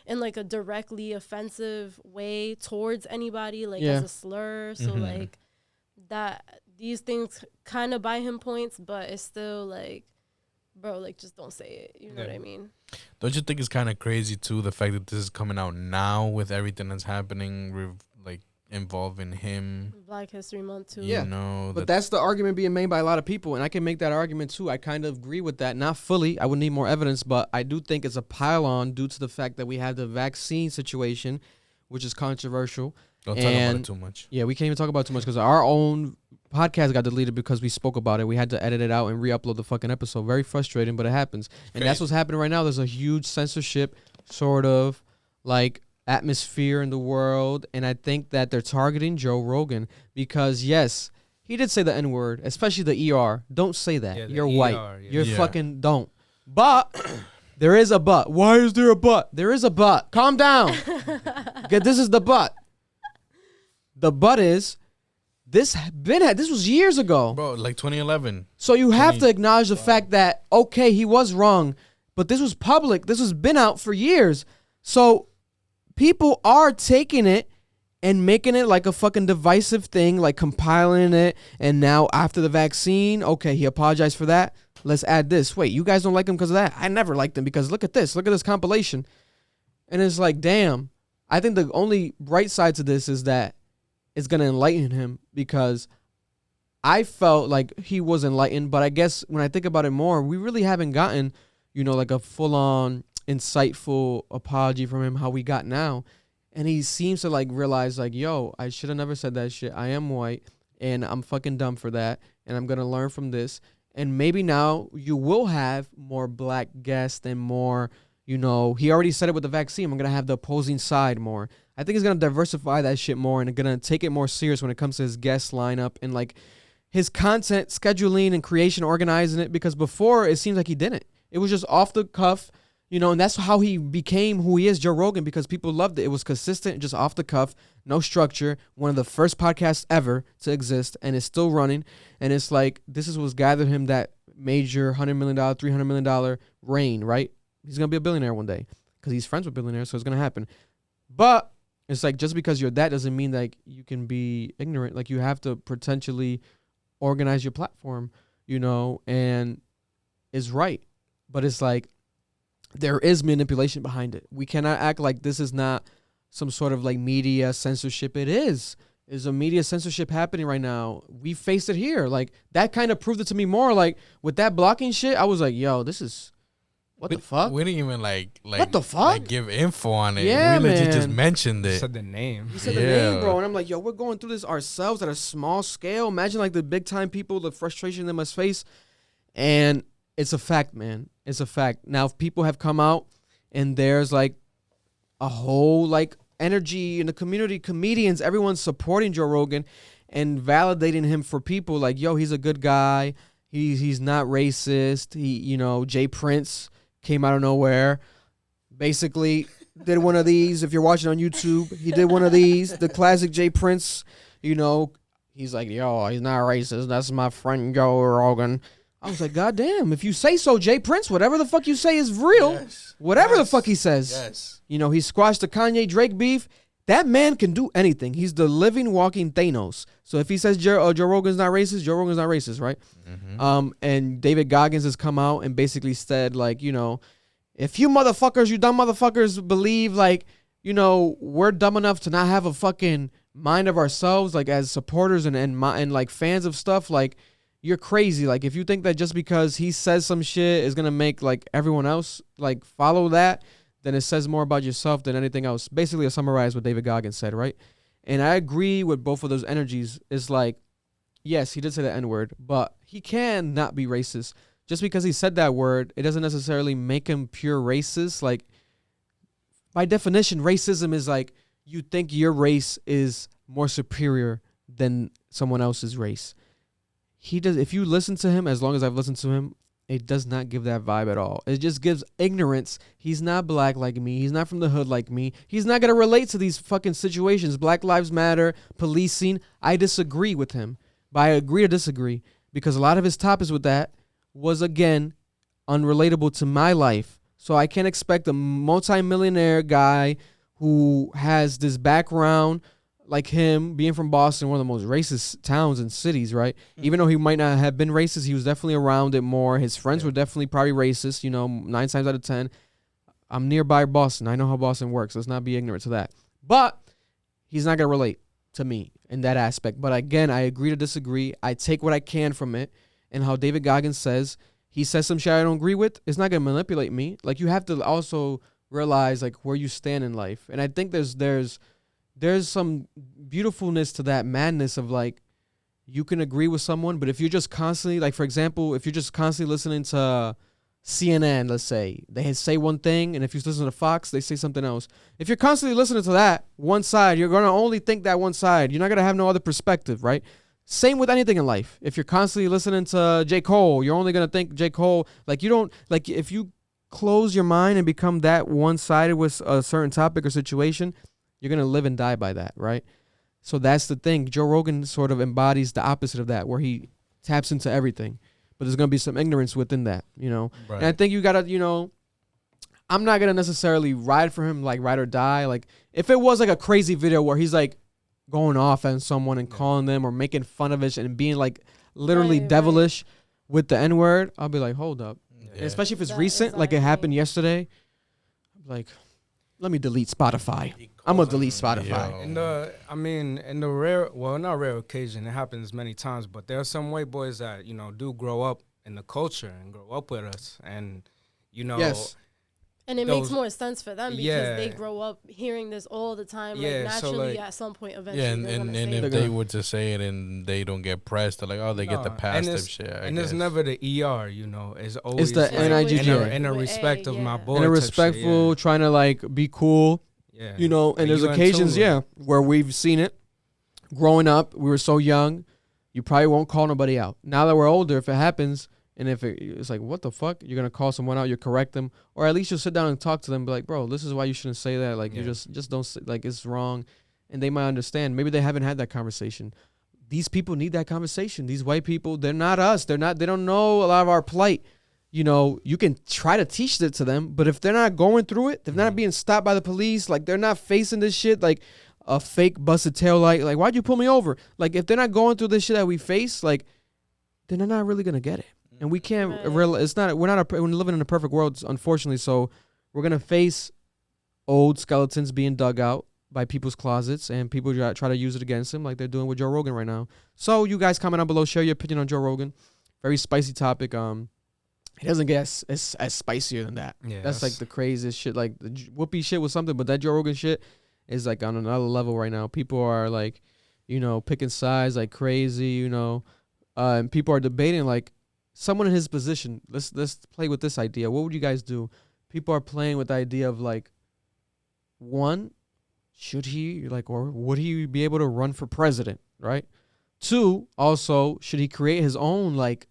in like a directly offensive way towards anybody, like as a slur. So like that, these things kind of buy him points, but it's still like, bro, like, just don't say it. You know what I mean? Don't you think it's kind of crazy too, the fact that this is coming out now with everything that's happening, like involving him? Black History Month too. Yeah, you know, but that's the argument being made by a lot of people, and I can make that argument too. I kind of agree with that, not fully. I would need more evidence, but I do think it's a pile-on due to the fact that we have the vaccine situation, which is controversial. Don't talk about it too much. Yeah, we can't even talk about it too much because our own podcast got deleted because we spoke about it. We had to edit it out and re-upload the fucking episode. Very frustrating, but it happens. And that's what's happening right now. There's a huge censorship sort of like atmosphere in the world, and I think that they're targeting Joe Rogan because, yes, he did say the N-word, especially the ER. Don't say that. Yeah, You're ER, white. yeah. You're fucking don't. But there is a but. Why is there a but? There is a but. Calm down. This is the but. The but is this was years ago. Bro, like 2011. So you have to acknowledge the fact that, okay, he was wrong, but this was public. This has been out for years. So people are taking it and making it like a fucking divisive thing, like compiling it. And now after the vaccine, okay, he apologized for that. Let's add this. Wait, you guys don't like him because of that? I never liked him because look at this. Look at this compilation. And it's like, damn. I think the only bright side to this is that it's going to enlighten him, because I felt like he was enlightened. But I guess when I think about it more, we really haven't gotten, you know, like a full-on insightful apology from him how we got now. And he seems to like realize like, yo, I should have never said that shit. I am white and I'm fucking dumb for that. And I'm going to learn from this. And maybe now you will have more black guests and more, he already said it with the vaccine. I'm going to have the opposing side more. I think he's going to diversify that shit more and going to take it more serious when it comes to his guest lineup and like his content scheduling and creation, organizing it. Because before it seems like he didn't. It was just off the cuff, and that's how he became who he is, Joe Rogan, because people loved it. It was consistent, just off the cuff, no structure. One of the first podcasts ever to exist, and it's still running. And it's like, this is what's gathered him that major $100 million, $300 million reign, right? He's going to be a billionaire one day because he's friends with billionaires, so it's going to happen. But it's like, just because you're that doesn't mean like you can be ignorant. Like, you have to potentially organize your platform, and is right. But it's like, there is manipulation behind it. We cannot act like this is not some sort of like media censorship. It is. There's a media censorship happening right now. We faced it here. Like, that kind of proved it to me more. Like, with that blocking shit, I was like, yo, this is, what the fuck? We didn't even like what the fuck? Like give info on it. Yeah, we legit man. just mentioned it. You said the name. You said the name, bro. And I'm like, yo, we're going through this ourselves at a small scale. Imagine like the big time people, the frustration they must face. And it's a fact, man. It's a fact. Now, if people have come out and there's like a whole like energy in the community, comedians, everyone's supporting Joe Rogan and validating him for people like, yo, he's a good guy. He's not racist. Jay Prince came out of nowhere. Basically did one of these. If you're watching on YouTube, he did one of these. The classic Jay Prince, he's like, yo, he's not racist. That's my friend Joe Rogan. I was like, God damn, if you say so, Jay Prince, whatever the fuck you say is real. Yes. Whatever the fuck he says. Yes. He squashed the Kanye Drake beef. That man can do anything. He's the living, walking Thanos. So if he says Joe Rogan's not racist, Joe Rogan's not racist, right? Mm-hmm. And David Goggins has come out and basically said, like, if you motherfuckers, you dumb motherfuckers believe, like, we're dumb enough to not have a fucking mind of ourselves, like, as supporters and like fans of stuff, like, you're crazy. Like, if you think that just because he says some shit is going to make, like, everyone else, like, follow that, then it says more about yourself than anything else. Basically, to summarize what David Goggins said, right? And I agree with both of those energies. It's like, yes, he did say the N-word, but he can not be racist. Just because he said that word, it doesn't necessarily make him pure racist. Like, by definition, racism is like, you think your race is more superior than someone else's race. He does. If you listen to him, as long as I've listened to him, it does not give that vibe at all. It just gives ignorance. He's not black like me. He's not from the hood like me. He's not going to relate to these fucking situations. Black Lives Matter, policing. I disagree with him. But I agree to disagree because a lot of his topics with that was, again, unrelatable to my life. So I can't expect a multimillionaire guy who has this background like him, being from Boston, one of the most racist towns and cities, right? Mm-hmm. Even though he might not have been racist, he was definitely around it more. His friends were definitely probably racist, 9 times out of 10. I'm nearby Boston. I know how Boston works. Let's not be ignorant to that. But he's not going to relate to me in that aspect. But again, I agree to disagree. I take what I can from it. And how David Goggins says, he says some shit I don't agree with. It's not going to manipulate me. Like, you have to also realize, like, where you stand in life. And I think there's some beautifulness to that madness of, like, you can agree with someone, but if you're just constantly, like, for example, if you're just constantly listening to CNN, let's say, they say one thing, and if you listen to Fox, they say something else. If you're constantly listening to that one side, you're going to only think that one side. You're not going to have no other perspective, right? Same with anything in life. If you're constantly listening to J. Cole, you're only going to think J. Cole. Like, you don't, like, if you close your mind and become that one-sided with a certain topic or situation, you're going to live and die by that, right? So that's the thing. Joe Rogan sort of embodies the opposite of that, where he taps into everything. But there's going to be some ignorance within that, Right. And I think you got to, I'm not going to necessarily ride for him, like, ride or die. Like, if it was, like, a crazy video where he's, like, going off on someone and calling them or making fun of it and being, like, literally devilish with the N-word, I'll be like, hold up. Yeah. Especially if it's recent, like it happened yesterday. Like, let me delete Spotify. I'm going to delete Spotify. In the rare, well, not rare occasion, it happens many times, but there are some white boys that, do grow up in the culture and grow up with us. And, yes. And it makes more sense for them because they Yeah. grow up hearing this all the time. Yeah, Like so, naturally, like- at some point, eventually, Yeah, and they're gonna and say if it. they were to say it and they don't get pressed, they're like, oh, they get the Nah, passive it's- shit. I And guess. it's never the ER, you know. It's always the like, NIGGA. in a With respect A, of my yeah. boy. And a type shit, respectful, trying to like be cool, yeah. you know. And Like, there's you in occasions, tune with where we've seen it. Growing up, we were so young, you probably won't call nobody out. Now that we're older, if it happens, and if it's like, what the fuck, you're gonna call someone out, you correct them, or at least you'll sit down and talk to them, be like, bro, this is why you shouldn't say that. Like, you Yeah. just don't say, like, it's wrong, and they might understand. Maybe they haven't had that conversation. These people need that conversation. These white people, they're not us. They don't know a lot of our plight. You know, you can try to teach it to them, but if they're not going through it, they're not being stopped by the police, like they're not facing this shit, like a fake busted tail light, like why'd you pull me over? Like if they're not going through this shit that we face, like then they're not really gonna get it. And we can't. Right. It's not. We're living in a perfect world, unfortunately. So we're gonna face old skeletons being dug out by people's closets, and people try to use it against them, like they're doing with Joe Rogan right now. So you guys comment down below, share your opinion on Joe Rogan. Very spicy topic. He doesn't get as spicier than that. Yeah, That's like the craziest shit. Like the Whoopi shit was something, but that Joe Rogan shit is like on another level right now. People are like, you know, picking sides like crazy, you know, and people are debating like someone in his position. Let's play with this idea. What would you guys do? People are playing with the idea of like, one, should he like, or would he be able to run for president? Right. Two, also, should he create his own like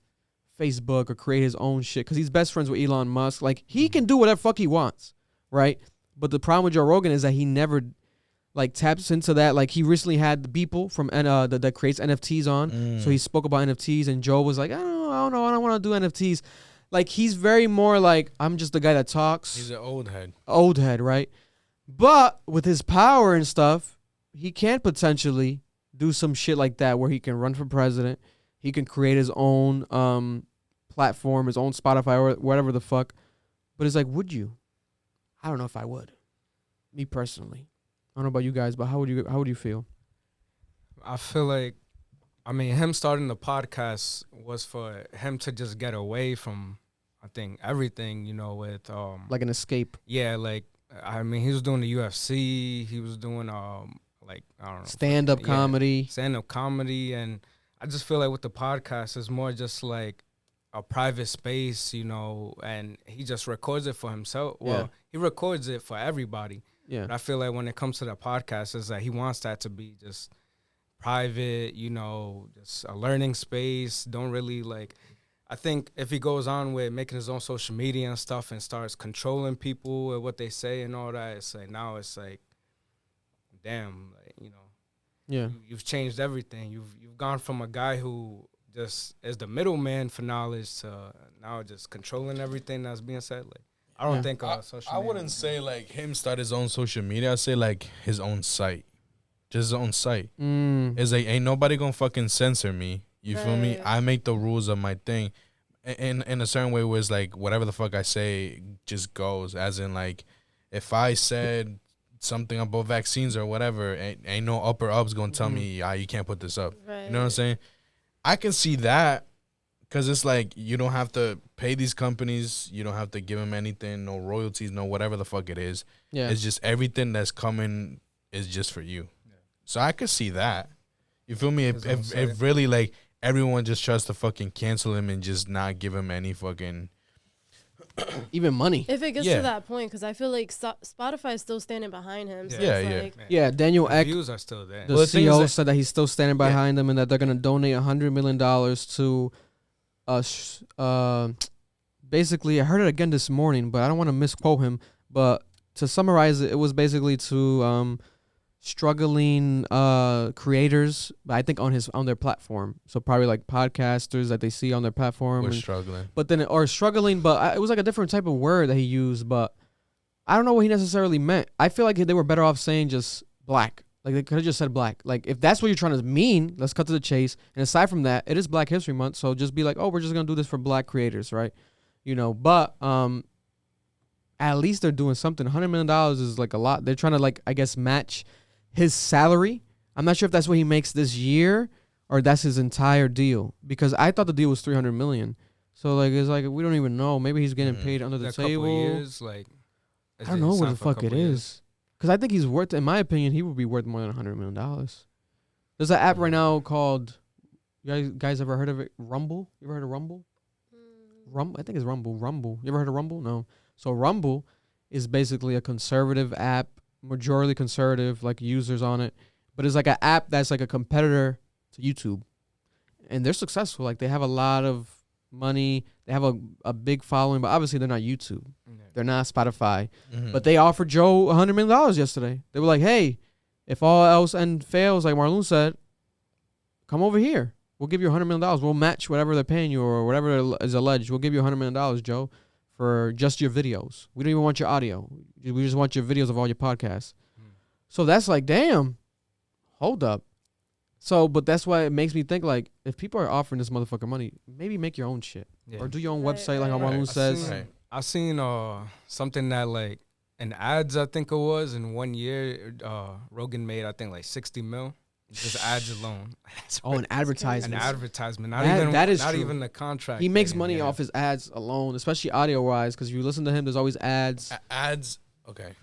Facebook or create his own shit? Because he's best friends with Elon Musk. Like he can do whatever fuck he wants, right? But the problem with Joe Rogan is that he never like taps into that. Like he recently had the people from that creates NFTs on, so he spoke about NFTs, and Joe was like, I don't know, I don't want to do NFTs. Like he's very more like, I'm just the guy that talks. He's an old head. Old head, right? But with his power and stuff, he can potentially do some shit like that where he can run for president. He can create his own platform, his own Spotify or whatever the fuck. But it's like, would you? I don't know if I would. Me personally. I don't know about you guys, but how would you feel? I feel like, I mean, him starting the podcast was for him to just get away from, I think, everything, you know, with Like an escape. yeah, like I mean, he was doing the UFC, he was doing like I don't know, Stand-up comedy. stand-up comedy, and I just feel like with the podcast, it's more just like a private space, you know, and he just records it for himself. Well, he records it for everybody. Yeah. But I feel like when it comes to the podcast, is that he wants that to be just private, you know, just a learning space. Don't really like. I think if he goes on with making his own social media and stuff and starts controlling people and what they say and all that, it's like now it's like, damn, like, you know, Yeah. you've changed everything. You've gone from a guy who just is the middleman for knowledge to now just controlling everything that's being said. Like I don't think social I media. wouldn't say like him start his own social media. I'd say like his own site. Just his own site. It's like ain't nobody gonna fucking censor me. You feel me? Right. I make the rules of my thing. In a certain way where it's like whatever the fuck I say just goes. As in like if I said something about vaccines or whatever, ain't no upper ups gonna tell me you can't put this up. Right. You know what I'm saying? I can see that because it's like you don't have to pay these companies. You don't have to give them anything, no royalties, no whatever the fuck it is. Yeah. It's just everything that's coming is just for you. So I could see that. You feel me? If really like everyone just tries to fucking cancel him and just not give him any fucking Even money. If it gets Yeah. to that point, because I feel like Spotify is still standing behind him. So Yeah, it's yeah. like, Yeah, Daniel The Ek, views are still there. the Well, the thing is CEO, that- said that he's still standing behind them and that they're gonna donate $100 million to basically, I heard it again this morning, but I don't want to misquote him. But to summarize it, it was basically to struggling creators, but I think on their platform. So probably like podcasters that they see on their platform. we're and- struggling. But then, or struggling, but it was like a different type of word that he used, but I don't know what he necessarily meant. I feel like they were better off saying just black. Like they could have just said black. Like if that's what you're trying to mean, let's cut to the chase. And aside from that, it is Black History Month, so just be like, oh, we're just gonna do this for black creators, right? You know, but at least they're doing something. $100 million is like a lot. They're trying to like, I guess, match his salary. I'm not sure if that's what he makes this year or that's his entire deal, because I thought the deal was $300 million. So like it's like we don't even know. Maybe he's getting paid under the a couple table. of years, like I don't know what the fuck it is. Because I think he's worth, in my opinion, he would be worth more than $100 million. There's an app right now called, you guys ever heard of it? Rumble? You ever heard of Rumble? I think it's Rumble. Rumble. You ever heard of Rumble? No. So Rumble is basically a conservative app, majority conservative, like users on it. But it's like an app that's like a competitor to YouTube. And they're successful. Like they have a lot of money. They have a big following, but obviously they're not YouTube. They're not Spotify. But they offered Joe $100 million yesterday. They were like, hey, if all else fails, like Marlon said, come over here. We'll give you $100 million. We'll match whatever they're paying you or whatever is alleged. We'll give you $100 million, Joe, for just your videos. We don't even want your audio. We just want your videos of all your podcasts. So that's like, damn, hold up. So, but that's why it makes me think, like, if people are offering this motherfucker money, maybe make your own shit. Or do your own website, like how Marlon says. I seen something that, like, in ads, I think it was, in 1 year, Rogan made, I think, like 60 mil. Just ads alone. An advertisement. An advertisement. That is not true. Even the contract. He makes money off his ads alone, especially audio-wise, because if you listen to him, there's always ads. Ads, okay.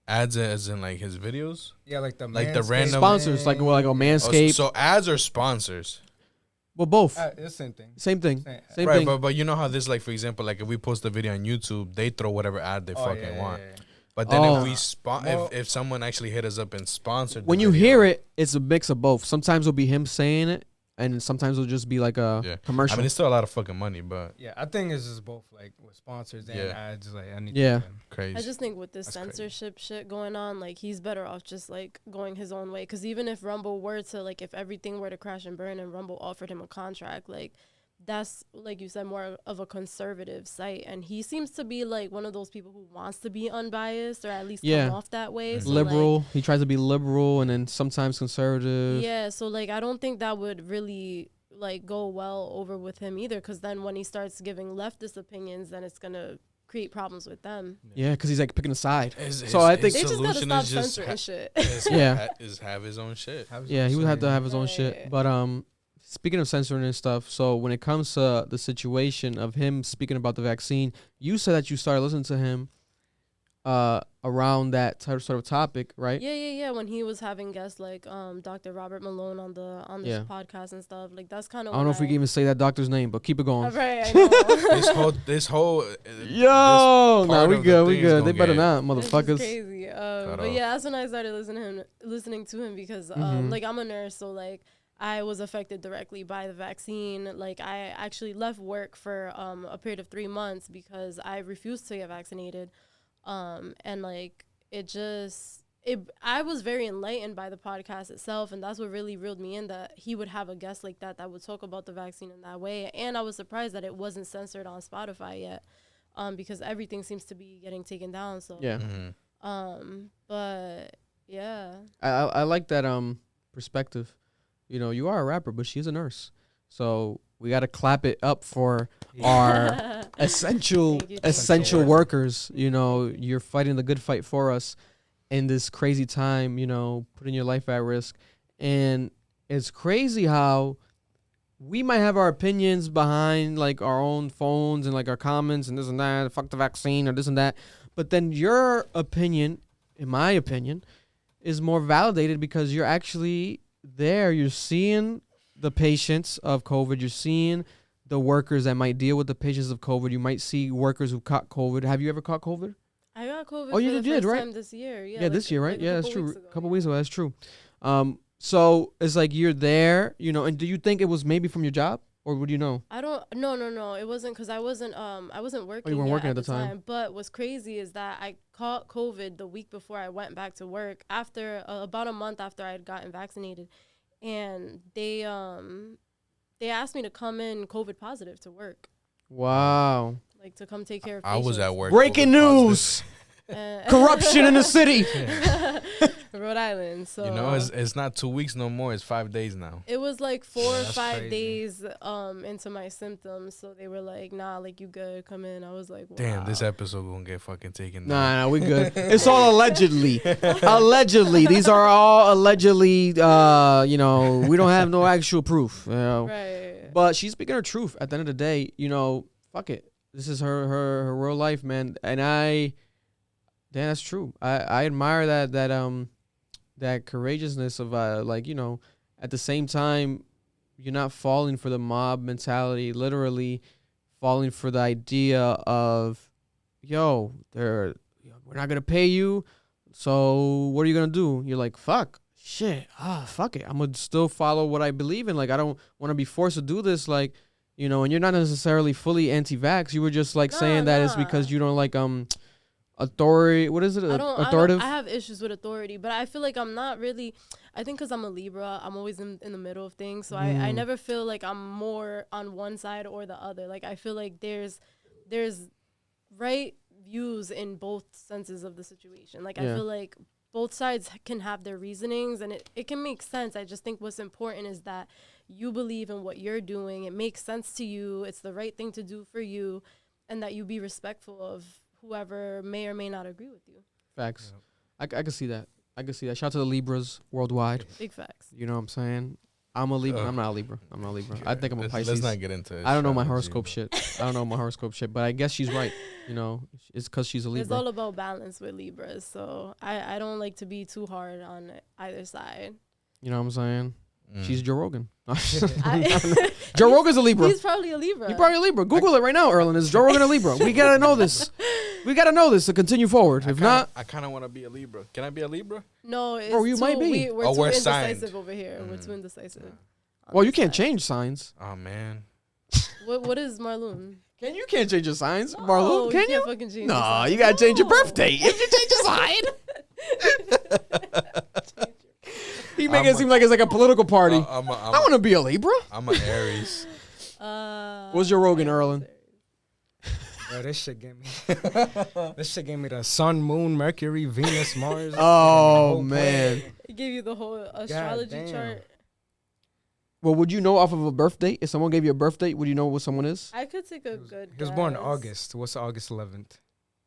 Ads as in, like, his videos? Yeah, like the random sponsors, like a Manscaped. So ads or sponsors? Well, both. It's the same thing. Same thing. Same right, thing. But you know how this, like, for example, like if we post a video on YouTube, they throw whatever ad they fucking want. Yeah. But then if we if someone actually hit us up and sponsored, when you hear it, it's a mix of both. Sometimes it'll be him saying it, and sometimes it'll just be like a commercial. I mean, it's still a lot of fucking money, but yeah, I think it's just both, like with sponsors and ads, like anything. Yeah, crazy. I just think with this censorship shit going on, like he's better off just like going his own way. Because even if Rumble were to like, if everything were to crash and burn, and Rumble offered him a contract, like. That's, like you said, more of a conservative site. And he seems to be, like, one of those people who wants to be unbiased or at least come off that way. So, liberal. Like, he tries to be liberal and then sometimes conservative. Yeah, so, like, I don't think that would really, like, go well over with him either. Because then when he starts giving leftist opinions, then it's going to create problems with them. Yeah, because he's, like, picking a side. So I think they just got to stop censoring shit. Is have his own shit. He would have to have his own shit. But, speaking of censoring and stuff, so when it comes to the situation of him speaking about the vaccine, you said that you started listening to him around that sort of topic, right? Yeah. When he was having guests like Dr. Robert Malone on this podcast and stuff, like that's kind of. I don't know if we can even say that doctor's name, but keep it going. Right, I know. this whole. We good. They better not, motherfuckers. It's crazy. But yeah, that's when I started listening to him because like I'm a nurse, so like. I was affected directly by the vaccine. Like, I actually left work for a period of 3 months because I refused to get vaccinated. And, like, I was very enlightened by the podcast itself, and that's what really reeled me in, that he would have a guest like that would talk about the vaccine in that way. And I was surprised that it wasn't censored on Spotify yet, because everything seems to be getting taken down. So yeah. But, yeah. I like that perspective. You know, you are a rapper, but she's a nurse. So we got to clap it up for our essential workers. You know, you're fighting the good fight for us in this crazy time, you know, putting your life at risk. And it's crazy how we might have our opinions behind, like, our own phones and, like, our comments and this and that, fuck the vaccine or this and that. But then your opinion, in my opinion, is more validated because you're actually... you're seeing the patients of COVID. You're seeing the workers that might deal with the patients of COVID. You might see workers who caught COVID. Have you ever caught COVID? I got COVID. Oh, you did, right? Time this year. Yeah, like, this year, right? Yeah, that's true. A couple weeks ago, that's true. So it's like you're there, you know. And do you think it was maybe from your job, or would you know? I don't. No. It wasn't because I wasn't working. Oh, you weren't working at the time. But what's crazy is that I caught COVID the week before I went back to work. After about a month after I had gotten vaccinated, and they asked me to come in COVID positive to work. Wow. Like to come take care of patients. I was at work. Breaking news. Corruption in the city. Rhode Island. So you know, it's not 2 weeks no more. It's 5 days now. It was like 4 or 5 days into my symptoms. So they were like, nah, like you good, come in. I was like, wow. Damn, this episode gonna get fucking taken down. Nah, we good. It's all allegedly. Allegedly. These are all allegedly, you know, we don't have no actual proof. You know? Right. But she's speaking her truth at the end of the day, you know, fuck it. This is her real life, man. And Yeah, that's true. I admire that courageousness of like, you know, at the same time you're not falling for the mob mentality, literally falling for the idea of, yo, we're not gonna pay you, so what are you gonna do? You're like, fuck it, I'm gonna still follow what I believe in. Like, I don't want to be forced to do this, like, you know. And you're not necessarily fully anti-vax. You were just like saying that it's because you don't like authority. What is it? Authoritative. I have issues with authority, but I feel like I'm not really. I think because I'm a Libra, I'm always in the middle of things. So I never feel like I'm more on one side or the other. Like, I feel like there's right views in both senses of the situation. Like, I feel like both sides can have their reasonings, and it can make sense. I just think what's important is that you believe in what you're doing. It makes sense to you. It's the right thing to do for you, and that you be respectful of whoever may or may not agree with you. Facts. Yeah. I can see that. Shout out to the Libras worldwide. Big facts. You know what I'm saying? I'm a Libra. I'm not a Libra. I think I'm a Pisces. Let's not get into it. I don't know my horoscope shit. But I guess she's right. You know, it's because she's a Libra. It's all about balance with Libras. So I don't like to be too hard on either side. You know what I'm saying? She's Joe Rogan. Joe Rogan's a Libra. He's probably a Libra. He's probably a Libra. Google it right now, Erlen. Is Joe Rogan a Libra? We gotta know this. We gotta know this to continue forward. If not, I kind of want to be a Libra. Can I be a Libra? No, it's you might be. We're too indecisive signed. over here. We're too indecisive. Well, you can't change signs. Oh man. What is Marloon? You can't change your signs, No, Marloon. Can you? can't fucking change No, your sign. you gotta change your birthday. If you change your sign. He make it seem like it's like a political party. I want to be a Libra. I'm an Aries. What's your Rogan, Erlen? Yo, this shit gave me the sun, moon, Mercury, Venus, Mars. Oh man. It gave you the whole astrology chart. Well, would you know off of a birth date? If someone gave you a birth date, would you know what someone is? I could take a good He was born in August. What's August 11th?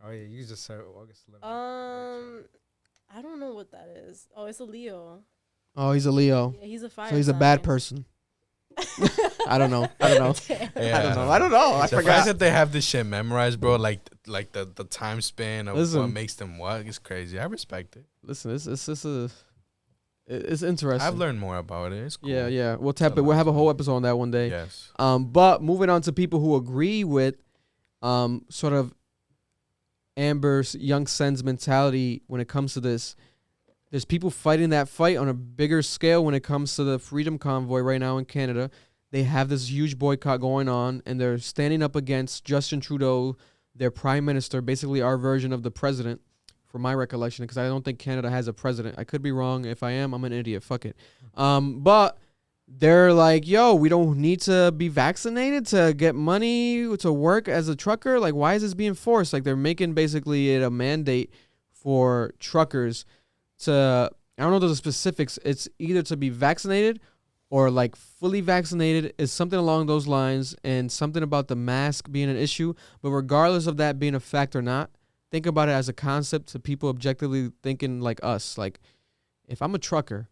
Oh yeah, you just said August 11th. I don't know what that is. Oh, it's a Leo. Oh, he's a Leo. Yeah, he's a fire. So he's a bad person. I don't know. Yeah. I don't know. I the forgot. fact that they have this shit memorized, bro, like the time span of what makes them what is crazy. I respect it. Listen, it's interesting. I've learned more about it. It's cool. Yeah. We'll have a whole episode on that one day. Yes. But moving on to people who agree with sort of Amber's Young Sen's mentality when it comes to this. There's people fighting that fight on a bigger scale when it comes to the Freedom Convoy right now in Canada. They have this huge boycott going on, and they're standing up against Justin Trudeau, their prime minister, basically our version of the president, from my recollection, because I don't think Canada has a president. I could be wrong. If I am, I'm an idiot. Fuck it. But they're like, yo, we don't need to be vaccinated to get money to work as a trucker. Like, why is this being forced? Like, they're making basically it a mandate for truckers to, I don't know the specifics. It's either to be vaccinated or like fully vaccinated, is something along those lines, and something about the mask being an issue. But regardless of that being a fact or not, think about it as a concept to people objectively thinking like us. Like, if I'm a trucker,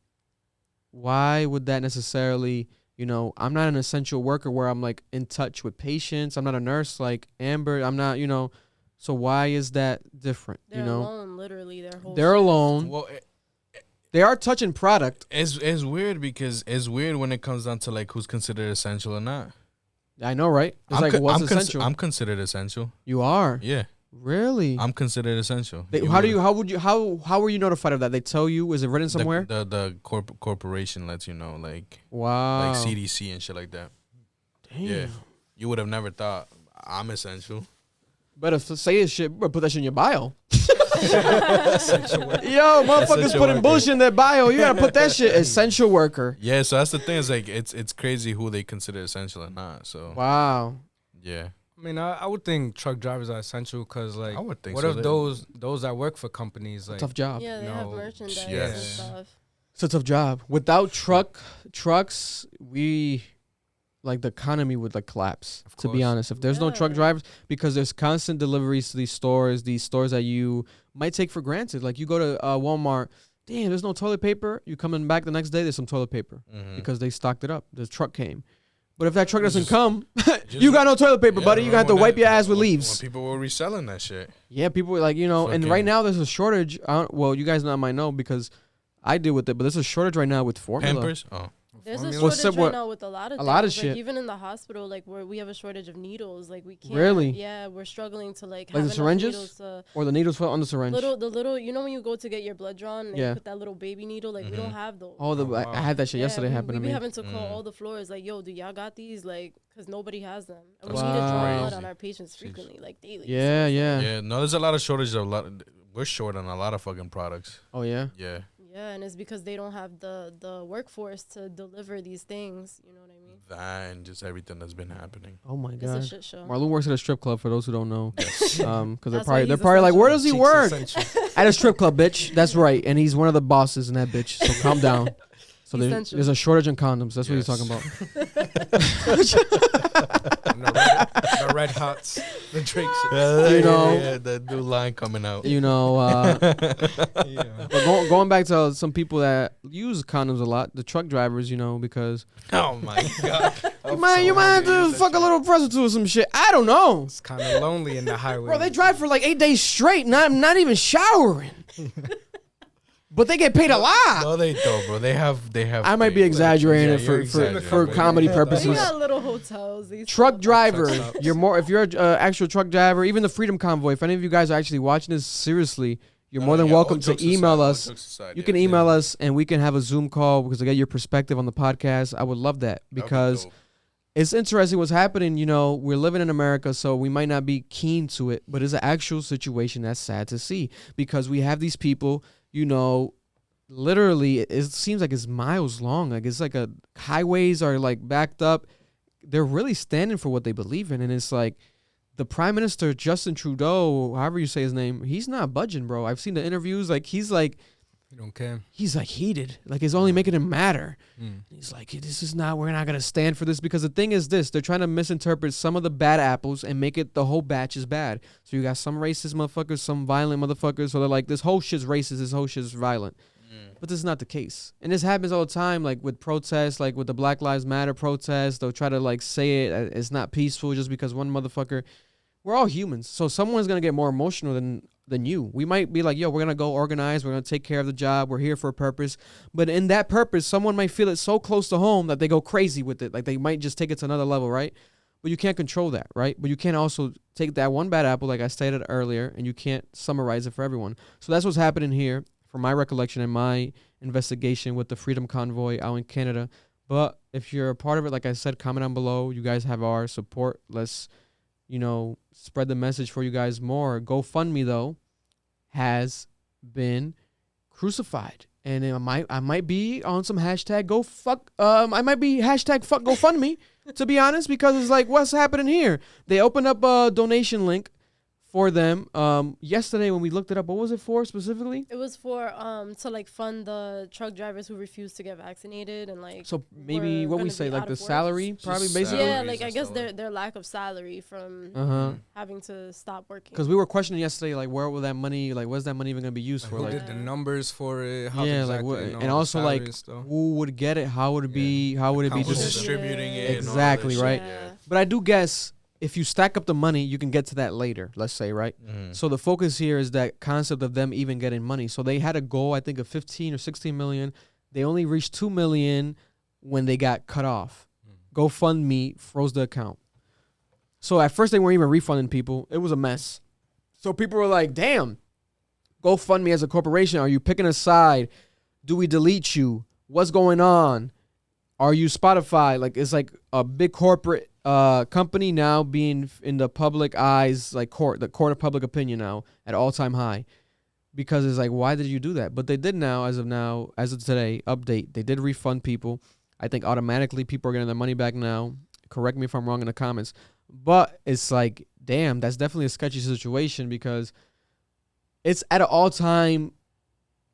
why would that necessarily, you know, I'm not an essential worker where I'm like in touch with patients. I'm not a nurse like Amber. I'm not, you know. So why is that different? They're you know, alone, literally. They're alone. Well, they are touching product. It's weird because it's weird when it comes down to like who's considered essential or not. I know, right? It's like what's essential. I'm considered essential. You are? Yeah. Really? I'm considered essential. How were you notified of that? They tell you? Is it written somewhere? The corporation lets you know, like, wow, like CDC and shit like that. Damn. Yeah. You would have never thought I'm essential. Better say this shit, put that shit in your bio. Yo, motherfuckers putting bullshit in their bio. You gotta put that shit essential worker. Yeah, so that's the thing. Is like it's crazy who they consider essential or not. So wow. Yeah. I mean, I would think truck drivers are essential because, like, I would think what if those that work for companies, like, tough job. Yeah, they have merchandise yes. and stuff. It's a tough job. Without trucks, we like the economy would like collapse. To be honest, if there's no truck drivers, because there's constant deliveries to these stores that you might take for granted. Like you go to Walmart, damn, there's no toilet paper. You coming back the next day, there's some toilet paper because they stocked it up. The truck came. But if that truck doesn't Just- come, you got no toilet paper, buddy. You got to wipe your ass with leaves. When people were reselling that shit. Yeah, people were like, you know, and Fucking- right now there's a shortage. Well, you guys might know because I deal with it, but there's a shortage right now with formula. Pampers? Oh. There's a Formula? shortage right now with a lot of things. shit. Like even in the hospital, like we have a shortage of needles. Like we can't. Really? Yeah, we're struggling to like Like have the enough syringes? needles to Or the needles on the syringe. the little. You know when you go to get your blood drawn, and Yeah. you put that little baby needle. Like we don't have those. Oh, wow. I had that shit yesterday we, happen to we me. be having to call all the floors like, yo, do y'all got these? Like, because nobody has them. And we That's need to draw blood crazy. on our patients frequently, like daily. Yeah, yeah. Yeah, no, there's a lot of shortage of we're short on a lot of fucking products. Oh yeah. Yeah. Yeah, and it's because they don't have the workforce to deliver these things. You know what I mean? That and just everything that's been happening. Oh my It's a god. shit show. Marlon works at a strip club for those who don't know. Because they're That's why probably he's like, where essential. does he Cheeks work? essential. At a strip club, bitch. That's right. And he's one of the bosses in that bitch. So calm down. So Essential. there's a shortage in condoms. That's what he's Yes. talking about. And the red hots, the Drake shit. You know. yeah, that new line coming out. You know, Yeah. but going back to some people that use condoms a lot, the truck drivers, you know, because Oh my god. you might have to fuck a little prostitute or some shit. I don't know. It's kind of lonely in the highway. Bro, they drive for like 8 days straight, not even showering. But they get paid a lot. No, they don't, bro. They have. I might be exaggerating it Yeah, for you're for exaggerating. comedy They purposes. got little hotels. These Truck stuff. driver, Truck stops. you're more. If you're an actual truck driver, even the Freedom Convoy. If any of you guys are actually watching this seriously, you're more than welcome to email us. You can email us and we can have a Zoom call because I get your perspective on the podcast. I would love that because it's interesting what's happening. You know, we're living in America, so we might not be keen to it, but it's an actual situation that's sad to see because we have these people, you know, literally, it seems like it's miles long. Like it's like highways are like backed up. They're really standing for what they believe in, and it's like the Prime Minister Justin Trudeau, however you say his name, he's not budging, bro. I've seen the interviews. Like he's like heated. Like it's only making him madder. He's like, this is not. We're not gonna stand for this because the thing is this: they're trying to misinterpret some of the bad apples and make it the whole batch is bad. So you got some racist motherfuckers, some violent motherfuckers. So they're like, this whole shit's racist. This whole shit's violent. But this is not the case. And this happens all the time, like with protests, like with the Black Lives Matter protests. They'll try to like say it's not peaceful just because one motherfucker. We're all humans. So someone's going to get more emotional than you. We might be like, yo, we're going to go organize. We're going to take care of the job. We're here for a purpose. But in that purpose, someone might feel it so close to home that they go crazy with it. Like they might just take it to another level, right? But you can't control that, right? But you can't also take that one bad apple, like I stated earlier, and you can't summarize it for everyone. So that's what's happening here. From my recollection and my investigation with the Freedom Convoy out in Canada. But if you're a part of it, like I said, comment down below. You guys have our support. Let's, you know, spread the message for you guys more. GoFundMe, though, has been crucified. And I might be on some hashtag I might be hashtag fuck GoFundMe, to be honest, because it's like, what's happening here? They opened up a donation link for them yesterday when we looked it up. What was it for specifically? It was for to like fund the truck drivers who refuse to get vaccinated and like. So maybe we're what we gonna say, be like out the of work. salary, probably Just basically. Yeah, salaries like I and guess stuff. their lack of salary from having to stop working. Because we were questioning yesterday, like where will that money, like what's that money even gonna be used for? Who Like, did the numbers for it? How yeah, exactly, like what, you know, and the also like salary stuff? who would get it? How would it be? How would it be Who's Who's distributed? distributing it? and all Exactly, that right? shit, Yeah. But I do guess if you stack up the money, you can get to that later. Let's say, right? So the focus here is that concept of them even getting money. So they had a goal, I think, of 15 or 16 million. They only reached 2 million when they got cut off. GoFundMe froze the account. So at first they weren't even refunding people. It was a mess. So people were like, damn, GoFundMe as a corporation, are you picking a side? Do we delete you? What's going on? Are you Spotify? Like, it's like a big corporate company now being in the public eyes, like the court of public opinion now at all-time high. Because it's like, why did you do that? But they did now, as of today, update. They did refund people. I think automatically people are getting their money back now. Correct me if I'm wrong in the comments. But it's like, damn, that's definitely a sketchy situation because it's at an all-time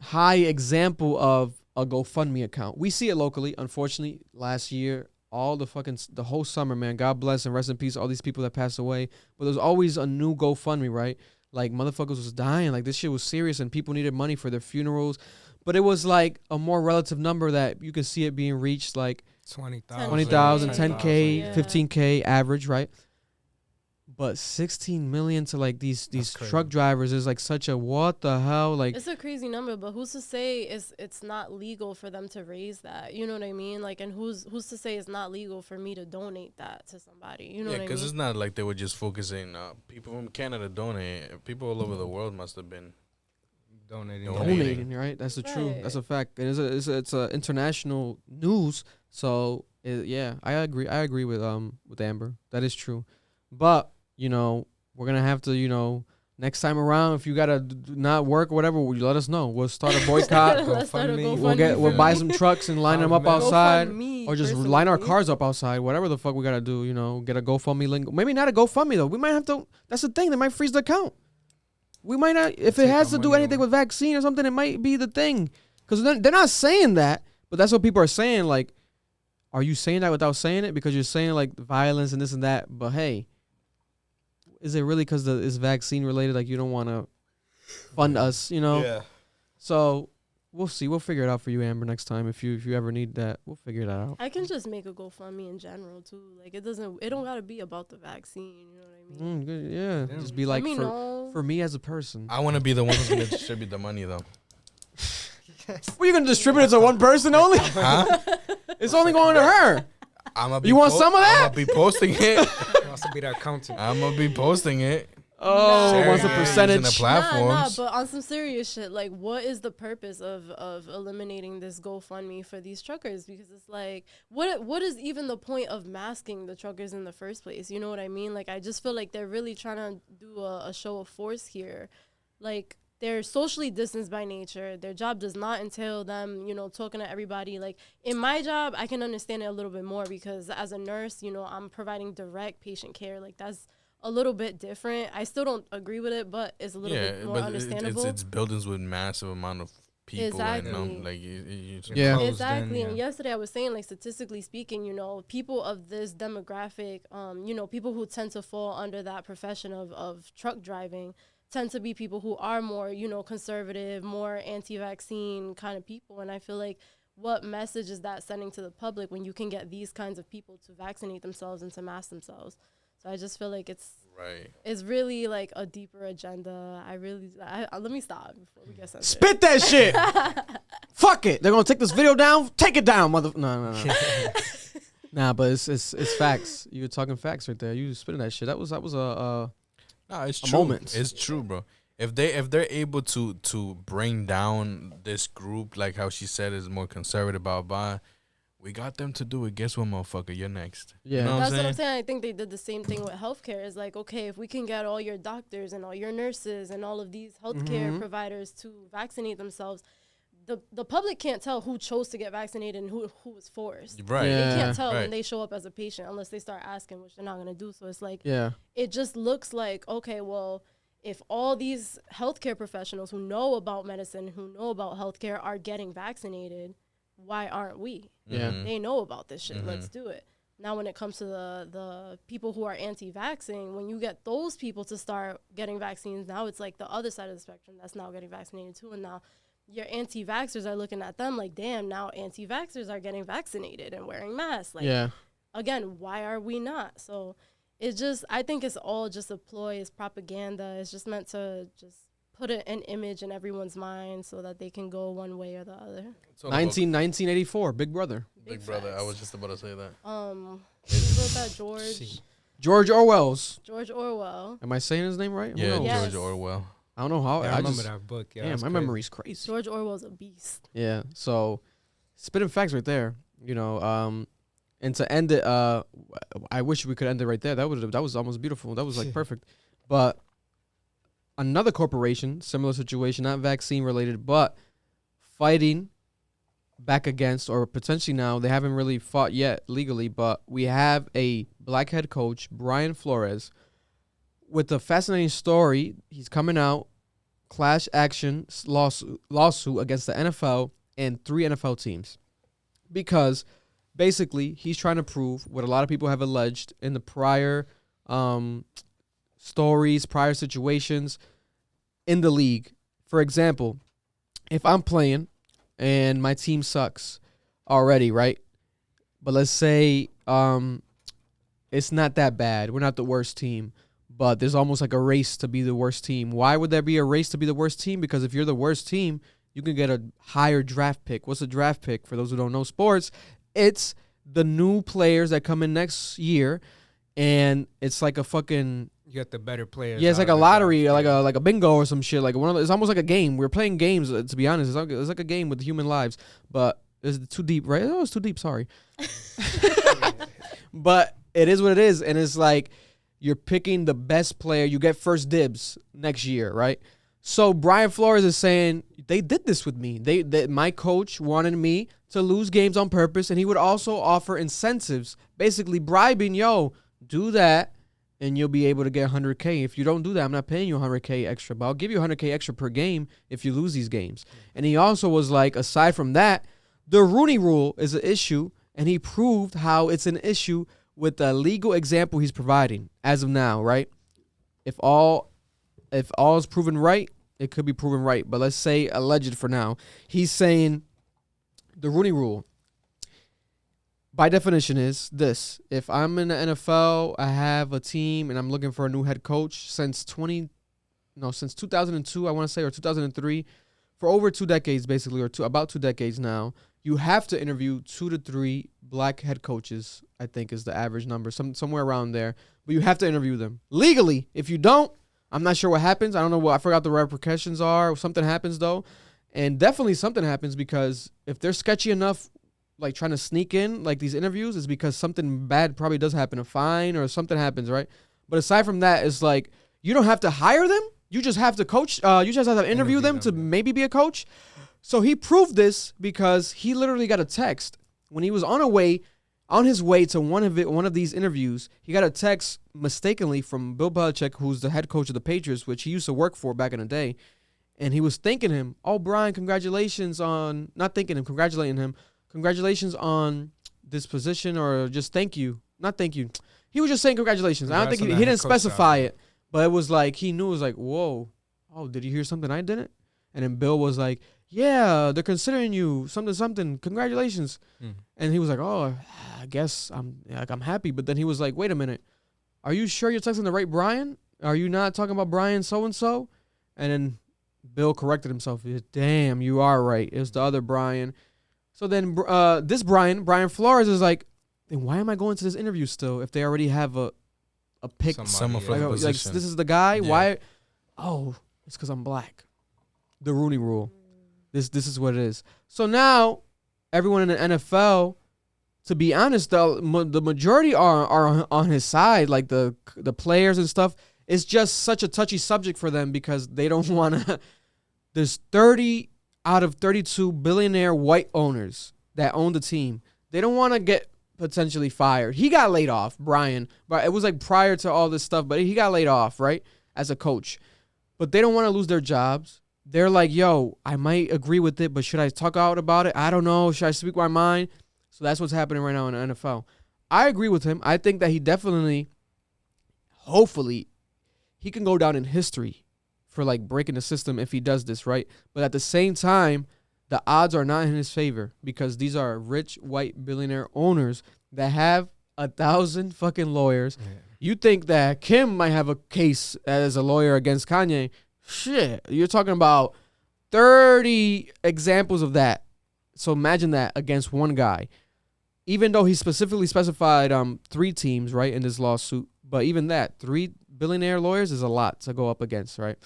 high example of a GoFundMe account. We see it locally, unfortunately, last year, the whole summer, man, God bless and rest in peace all these people that passed away. But there's always a new GoFundMe, right? Like, motherfuckers was dying. Like, this shit was serious and people needed money for their funerals. But it was like a more relative number that you could see it being reached. Like, 20,000, 20,000, 10K, 10K, yeah. 15K average, right? But 16 million to like these crazy. truck drivers is like such a what the hell? Like, It's a crazy number, but who's to say it's not legal for them to raise that? You know what I mean? Like, and who's to say it's not legal for me to donate that to somebody? You know Yeah, what I because mean? it's not like they were just focusing. People from Canada donate. People all over the world must have been. donating. donating, right? That's the truth. That's a fact. And it's a international news. So yeah, I agree with Amber. That is true. But you know, we're gonna have to, next time around, if you gotta not work or whatever, you let us know. We'll start a boycott. Let's start a GoFundMe. We'll buy some trucks and line them up outside, GoFundMe, or just line our personally. cars up outside. Whatever the fuck we gotta do, get a GoFundMe link. Maybe not a GoFundMe though. We might have to. That's the thing. They might freeze the account. We might not. If it Take has our to do money anything away. with vaccine or something, it might be the thing. Because they're not saying that, but that's what people are saying. Like, are you saying that without saying it? Because you're saying like violence and this and that. But hey, is it really because it's vaccine related? Like you don't want to fund us, Yeah. So we'll see. We'll figure it out for you, Amber, next time. If you ever need that, we'll figure that out. I can just make a GoFundMe in general too. Like it don't gotta be about the vaccine. You know what I mean? Good, yeah. Yeah. Just be like Let me for know. me as a person. I want to be the one who's gonna distribute the money though. Well, you gonna distribute it to one person only? Huh? It's only going to her. You want some of that? I'm gonna be posting it. He wants to be that accountant. I'm gonna be posting it. Oh, Sharing wants a it, using percentage. the platforms. But on some serious shit, like, what is the purpose of eliminating this GoFundMe for these truckers? Because it's like, what is even the point of masking the truckers in the first place? You know what I mean? Like, I just feel like they're really trying to do a show of force here. Like, they're socially distanced by nature. Their job does not entail them, talking to everybody. Like, in my job, I can understand it a little bit more because as a nurse, I'm providing direct patient care. Like, that's a little bit different. I still don't agree with it, but it's a little bit more understandable. It's buildings with massive amount of people. Exactly. And like you Yeah. Closed in, Exactly. yeah. And yesterday I was saying, like, statistically speaking, people of this demographic, people who tend to fall under that profession of truck driving tend to be people who are more, conservative, more anti-vaccine kind of people. And I feel like, what message is that sending to the public when you can get these kinds of people to vaccinate themselves and to mask themselves? So I just feel like it's really like a deeper agenda. Let me stop before we get censored. Spit that shit. Fuck it. They're gonna take this video down. Take it down, mother. No. Nah, but it's facts. You were talking facts right there. You were spitting that shit. That was a No, it's a true. moment. It's true, bro. If they're able to bring down this group, like how she said is more conservative, blah. We got them to do it. Guess what, motherfucker? You're next. Yeah. You know That's what what I'm I'm saying? saying. I think they did the same thing with healthcare. It's like, okay, if we can get all your doctors and all your nurses and all of these healthcare providers to vaccinate themselves, the public can't tell who chose to get vaccinated and who was forced. Right. Yeah. They can't tell Right. when they show up as a patient unless they start asking, which they're not going to do. So it's like, yeah. it just looks like, okay, well, if all these healthcare professionals who know about medicine, who know about healthcare are getting vaccinated, why aren't we? Yeah. They know about this shit. Let's do it. Now, when it comes to the people who are anti-vaxxing, when you get those people to start getting vaccines, now it's like the other side of the spectrum that's now getting vaccinated too. And now your anti-vaxxers are looking at them like, damn, now anti-vaxxers are getting vaccinated and wearing masks. Like, Yeah. again, why are we not? So it's just, I think it's all just a ploy. It's propaganda. It's just meant to just put an image in everyone's mind so that they can go one way or the other. 1984, Big Brother. Big Brother. I facts. was just about to say that. Who wrote that? George Orwell's. George Orwell. Am I saying his name right? Who Yeah, knows? Yes. George Orwell. I don't know how. Yeah, I remember just, that book. Yeah, damn, that's my crazy. memory's crazy. George Orwell's a beast. Yeah. So, spitting facts right there. And to end it, I wish we could end it right there. That was almost beautiful. That was like perfect. But another corporation, similar situation, not vaccine related, but fighting back against, or potentially now, they haven't really fought yet legally, but we have a black head coach, Brian Flores, with a fascinating story. He's coming out, class action lawsuit against the NFL and 3 NFL teams. Because basically, he's trying to prove what a lot of people have alleged in the prior stories, prior situations in the league. For example, if I'm playing and my team sucks already, right? but let's say it's not that bad. We're not the worst team, but there's almost like a race to be the worst team. Why would there be a race to be the worst team? Because if you're the worst team, you can get a higher draft pick. What's a draft pick? For those who don't know sports, it's the new players that come in next year, and it's like a fucking... You get the better players. Yeah, it's like a lottery, like a bingo or some shit. Like it's almost like a game. We're playing games. To be honest, it's like a game with human lives. But it's too deep, right? Oh, it's too deep. Sorry. But it is what it is, and it's like you're picking the best player. You get first dibs next year, right? So Brian Flores is saying they did this with me. My coach wanted me to lose games on purpose, and he would also offer incentives, basically bribing, do that. And you'll be able to get 100K. If you don't do that, I'm not paying you 100K extra, but I'll give you 100K extra per game if you lose these games. And he also was like, aside from that, the Rooney Rule is an issue, and he proved how it's an issue with the legal example he's providing as of now, right? If all is proven right, it could be proven right. But let's say alleged for now. He's saying the Rooney Rule, by definition, is this. If I'm in the NFL, I have a team, and I'm looking for a new head coach since 2002, I want to say, or 2003, for over 2 decades, basically, or about 2 decades now, you have to interview 2 to 3 black head coaches, I think is the average number, somewhere around there. But you have to interview them legally. If you don't, I'm not sure what happens. I don't know what, I forgot the repercussions are. Something happens, though. And definitely something happens, because if they're sketchy enough, like trying to sneak in like these interviews, is because something bad probably does happen, a fine or something happens, right? But aside from that, it's like you don't have to hire them. You just have to coach. You just have to interview them to maybe be a coach. So he proved this because he literally got a text when he was on his way to one of these interviews. He got a text mistakenly from Bill Belichick, who's the head coach of the Patriots, which he used to work for back in the day. And he was thanking him. Oh, Brian, congratulations on congratulating him. Congratulations on this position, or just thank you. Not thank you. He was just saying congratulations. I don't think he didn't specify it, but it was like he knew. It was like, whoa, oh, did you hear something I didn't? And then Bill was like, yeah, they're considering you something. Congratulations. And he was like, oh, I guess I'm happy. But then he was like, wait a minute, are you sure you're texting the right Brian? Are you not talking about Brian so and so? And then Bill corrected himself. Damn, you are right. It's the other Brian. So then this Brian Flores is like, then why am I going to this interview still if they already have a pick? Someone for the position. Like, this is the guy? Yeah. Why? Oh, it's because I'm black. The Rooney Rule. This is what it is. So now everyone in the NFL, to be honest, the majority are on his side, like the players and stuff. It's just such a touchy subject for them because they don't want to. There's 30 out of 32 billionaire white owners that own the team. They don't want to get potentially fired. He got laid off, Brian, but it was like prior to all this stuff, but he got laid off, right, as a coach. But they don't want to lose their jobs. They're like, yo, I might agree with it, but should I talk out about it? I don't know. Should I speak my mind? So that's what's happening right now in the NFL. I agree with him. I think that he definitely, hopefully, he can go down in history for like breaking the system if he does this, right? But at the same time, the odds are not in his favor because these are rich white billionaire owners that have 1,000 fucking lawyers. Yeah. You think that Kim might have a case as a lawyer against Kanye? Shit, you're talking about 30 examples of that. So imagine that against one guy. Even though he specifically specified 3 teams, right, in this lawsuit, but even that, 3 billionaire lawyers is a lot to go up against, right?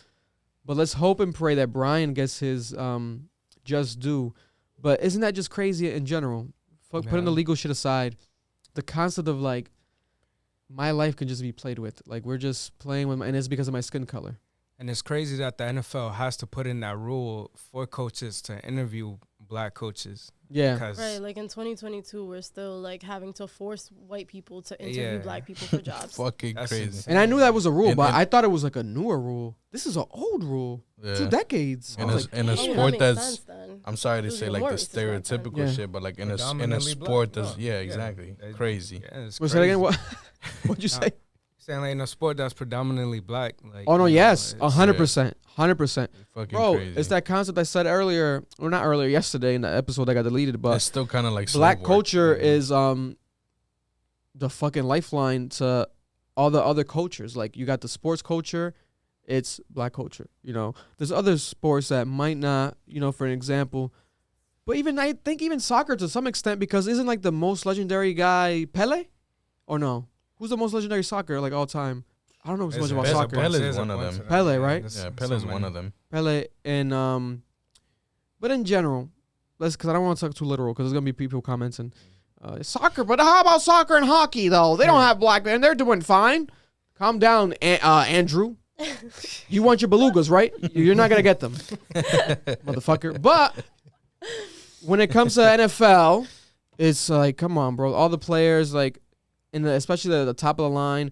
But let's hope and pray that Brian gets his just due. But isn't that just crazy in general? Putting the legal shit aside, the concept of like my life can just be played with. Like we're just playing with, and it's because of my skin color. And it's crazy that the NFL has to put in that rule for coaches to interview black coaches. Yeah. Right, like in 2022, we're still like having to force white people to interview black people for jobs. Fucking That's crazy. insane. And I knew that was a rule, but I thought it was like a newer rule. This is an old rule. Yeah. 2 decades. In a sport that's, I'm sorry to say like the stereotypical shit, but like in a sport that's, exactly, crazy. Yeah, it's What's crazy. that again? What'd you say? Saying like in a sport that's predominantly black. Like, Oh no, yes, it's- 100%, 100%. Fucking Bro, crazy. it's that concept I said earlier, or not earlier, yesterday in the episode that got deleted, but it's still kind of like black slave work. culture Mhm. is the fucking lifeline to all the other cultures. Like you got the sports culture, it's black culture. You know, there's other sports that might not, you know, for an example, but even I think even soccer to some extent, because isn't like the most legendary guy Pele, or no? Who's the most legendary soccer like all time? I don't know so much about soccer. Pele's one of them. Pele, right? Yeah, Pele's one of them. Pele and but in general, because I don't want to talk too literal because there's gonna be people commenting soccer. But how about soccer and hockey though? They don't have black men. They're doing fine. Calm down, Andrew. You want your belugas, right? You're not gonna get them, motherfucker. But when it comes to NFL, it's like, come on, bro. All the players, like, especially the top of the line.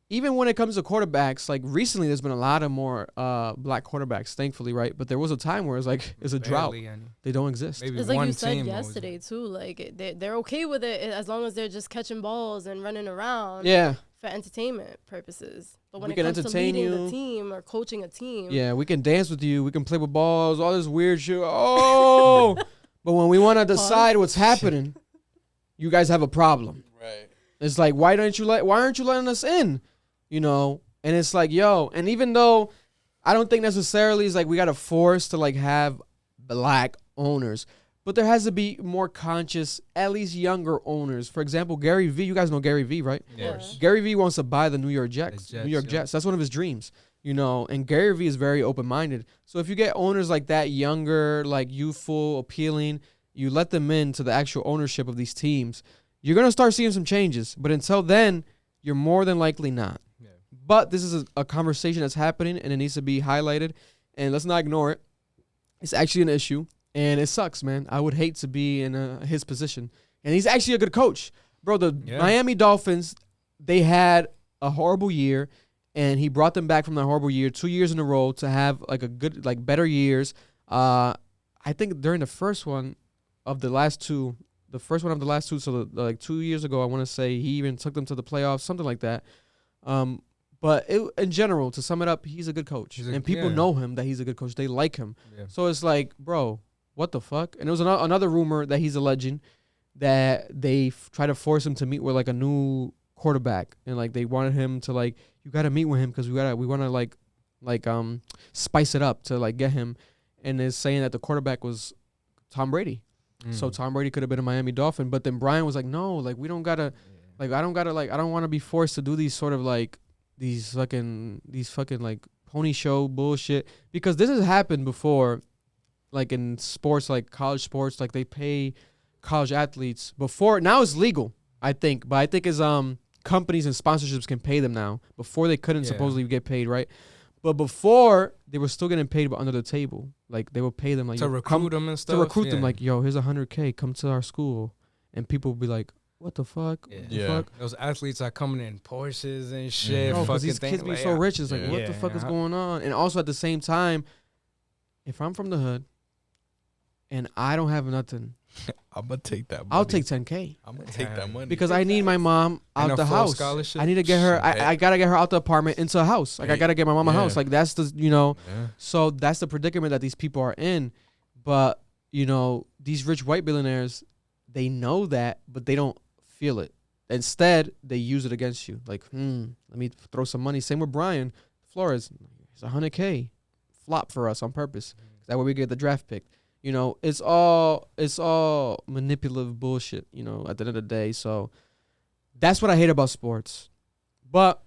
Even when it comes to quarterbacks, like recently, there's been a lot of more black quarterbacks, thankfully, right? But there was a time where it's like it's a drought. Barely any. They don't exist. Maybe It's like one you said team yesterday too. Like they're okay with it as long as they're just catching balls and running around. Yeah, For entertainment purposes. But when We it can comes to entertain leading you. the team or coaching a team, yeah. We can dance with you. We can play with balls. All this weird shit. Oh, but when we want to decide what's happening, you guys have a problem. Right. It's like, why aren't you letting us in? You know, and it's like, yo, and even though I don't think necessarily it's like we got to force to like have black owners, but there has to be more conscious, at least younger owners. For example, Gary Vee, you guys know Gary Vee, right? Yeah. Gary Vee wants to buy the New York Jets. Jets, New York yeah. Jets. That's one of his dreams, you know, and Gary Vee is very open-minded. So if you get owners like that, younger, like youthful, appealing, you let them into the actual ownership of these teams, you're going to start seeing some changes. But until then, you're more than likely not. Yeah. But this is a conversation that's happening, and it needs to be highlighted. And let's not ignore it. It's actually an issue, and it sucks, man. I would hate to be in his position. And he's actually a good coach. Bro, the Miami Dolphins, they had a horrible year, and he brought them back from that horrible year 2 years in a row to have like a good, like better years. I think during the first one of the last two, so like 2 years ago, I want to say he even took them to the playoffs, something like that. But in general, to sum it up, he's a good coach. And people know him, that he's a good coach. They like him. Yeah. So it's like, bro, what the fuck? And there was another rumor that he's alleging that they try to force him to meet with like a new quarterback. And like they wanted him to like, you got to meet with him because we want to like spice it up to like get him. And is saying that the quarterback was Tom Brady. So Tom Brady could have been a Miami Dolphin. But then Brian was like, no, like we don't got to, like I don't got to, like I don't want to be forced to do these sort of like, these fucking like pony show bullshit, because this has happened before, like in sports, like college sports, like they pay college athletes before. Now it's legal, I think, but I think is companies and sponsorships can pay them now. Before they couldn't supposedly get paid, right? But before they were still getting paid, but under the table, like they would pay them like to recruit them and stuff. To recruit them, like, yo, here's $100K, come to our school, and people would be like, what the fuck? Yeah. What the fuck? Those athletes are coming in Porsches and shit. Bro, because fucking these kids be like, so rich. It's like, what the Yeah. fuck is going on? And also at the same time, if I'm from the hood and I don't have nothing, I'm gonna take that money. I'll take 10K I'm gonna take that money. because I need my mom And out a the full house. scholarship? I need to get her. I gotta get her out the apartment into a house. Like I gotta get my mom a house. Like that's the Yeah. So that's the predicament that these people are in. But these rich white billionaires, they know that, but they don't feel it. Instead, they use it against you. Like, let me throw some money. Same with Brian Flores. It's $100K flop for us on purpose. That way we get the draft pick. It's all manipulative bullshit, at the end of the day. So that's what I hate about sports. But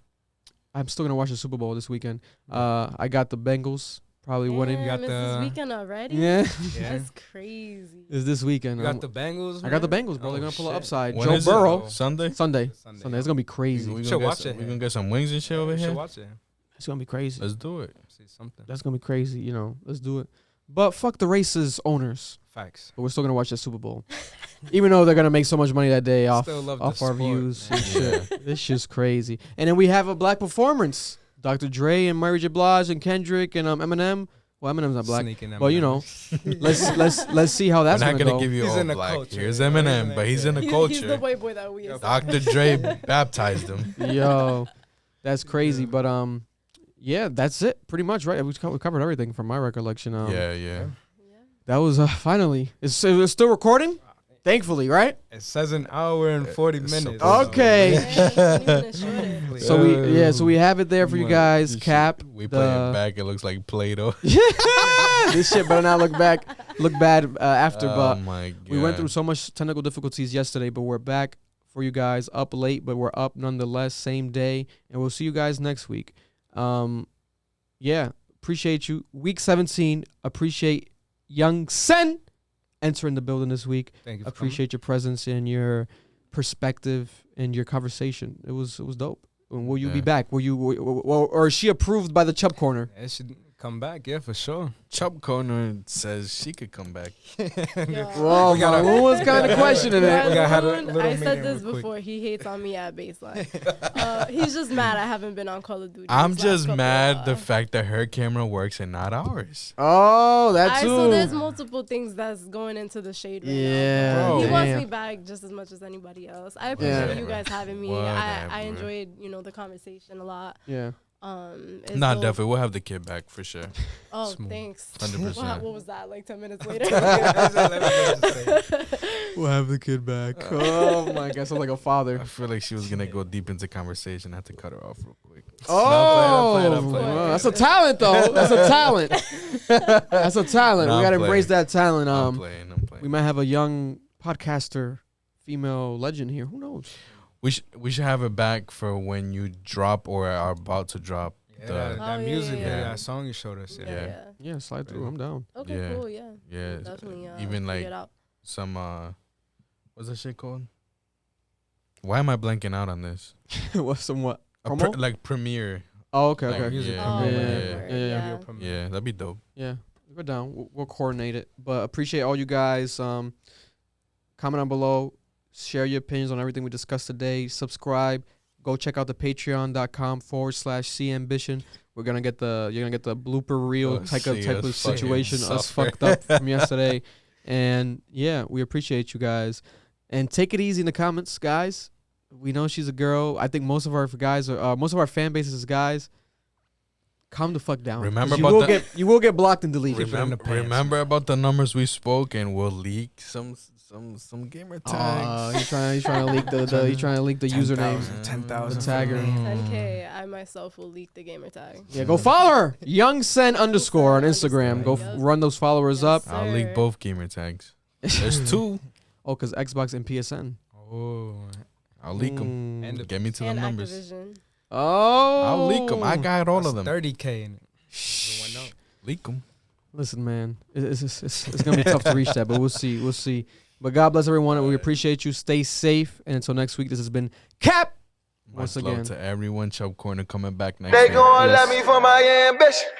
I'm still going to watch the Super Bowl this weekend. I got the Bengals probably winning. You got Damn, it's the- this weekend already? Yeah. Yeah. That's crazy. It's this weekend. You got the Bengals. I got the man? Bengals, bro. Oh, They're going to pull shit. up upside. When Joe is it? Burrow. Sunday. Sunday. Sunday. It's going to be crazy. We Should gonna watch get it. we gonna get some wings and shit over You should here. watch it. It's going to be crazy. Let's do it. See something. That's going to be crazy. Let's do it. But fuck the racist owners. Facts. But we're still going to watch the Super Bowl. Even though they're going to make so much money that day off Still love the our sport, views man. and shit. This shit's crazy. And then we have a black performance. Dr. Dre and Mary J. Blige and Kendrick and Eminem. Well, Eminem's not black. Sneaking But let's see how that's We're not gonna gonna go. give you He's all in the black. culture. Here's Eminem, but he's in the He's the culture. white boy that we are. Dr. Dre baptized him. Yo. That's crazy. But yeah, that's it. Pretty much, right? We covered everything from my recollection. Yeah. That was finally. It's still recording. Thankfully, right? It says an hour and 40 minutes. Okay. So So we have it there for you guys. Cap. We play it back. It looks like Play-Doh. This shit better not look bad after. But my God. we went through so much technical difficulties yesterday, but we're back for you guys. Up late, but we're up nonetheless. Same day, and we'll see you guys next week. Yeah, appreciate you. Week 17. Appreciate Young Sen entering the building this week. Thank you. Appreciate your presence and your perspective and your conversation. It was dope. And will you be back? Or is she approved by the Chubb Corner? It should come back, yeah, for sure. Chubb Corner says she could come back. Whoa, who was kind of questioning it? I said this before. He hates on me at baseline. He's just mad I haven't been on Call of Duty. I'm just mad the fact that her camera works and not ours. Oh, that's so there's multiple things that's going into the shade right now. Bro, he wants me back just as much as anybody else. I appreciate you guys having me. I enjoyed, the conversation a lot. Yeah. Definitely. We'll have the kid back for sure. Oh, thanks. 100%. What was that? Like 10 minutes later? We'll have the kid back. Oh my God, sounds like a father. I feel like she was gonna go deep into conversation. I had to cut her off real quick. I'm playing. That's a talent, though. That's a talent. That's a talent. We gotta embrace that talent. I'm playing. We might have a young podcaster, female legend here. Who knows? We should have it back for when you drop or are about to drop. That music, that song you showed us. Yeah, slide through. I'm down. Okay, cool. Yeah. Yeah. Definitely. Even like some what's that shit called? Why am I blanking out on this? What's somewhat like Premiere. Oh, okay, like okay. Music. Yeah, that'd be dope. Yeah, we're down. We'll coordinate it. But appreciate all you guys. Comment down below. Share your opinions on everything we discussed today. Subscribe. Go check out the patreon.com/cambition. You're gonna get the blooper reel type of situation. Us fucked up from yesterday. And yeah, we appreciate you guys. And take it easy in the comments, guys. We know she's a girl. I think most of our guys are most of our fan base is guys. Calm the fuck down. Remember you will get blocked and deleted. Remember about the numbers we spoke, and we'll leak some gamer tags. He's trying to leak the username. 10,000 the tagger. 10K. I myself will leak the gamer tag. Yeah, go follow her. YoungSen_ on Instagram. Go run those followers up. I'll leak both gamer tags. There's 2. Oh, because Xbox and PSN. Oh, I'll leak them. And get me to the numbers. Activision. Oh, I'll leak them. I got all of them. 30K in it. Leak them. Listen, man, it's gonna be tough to reach that, but we'll see. But God bless everyone. We appreciate you. Stay safe. And until next week, this has been Cap. Once again, to everyone, Chubb Corner coming back next They week. gon' let me for my ambition.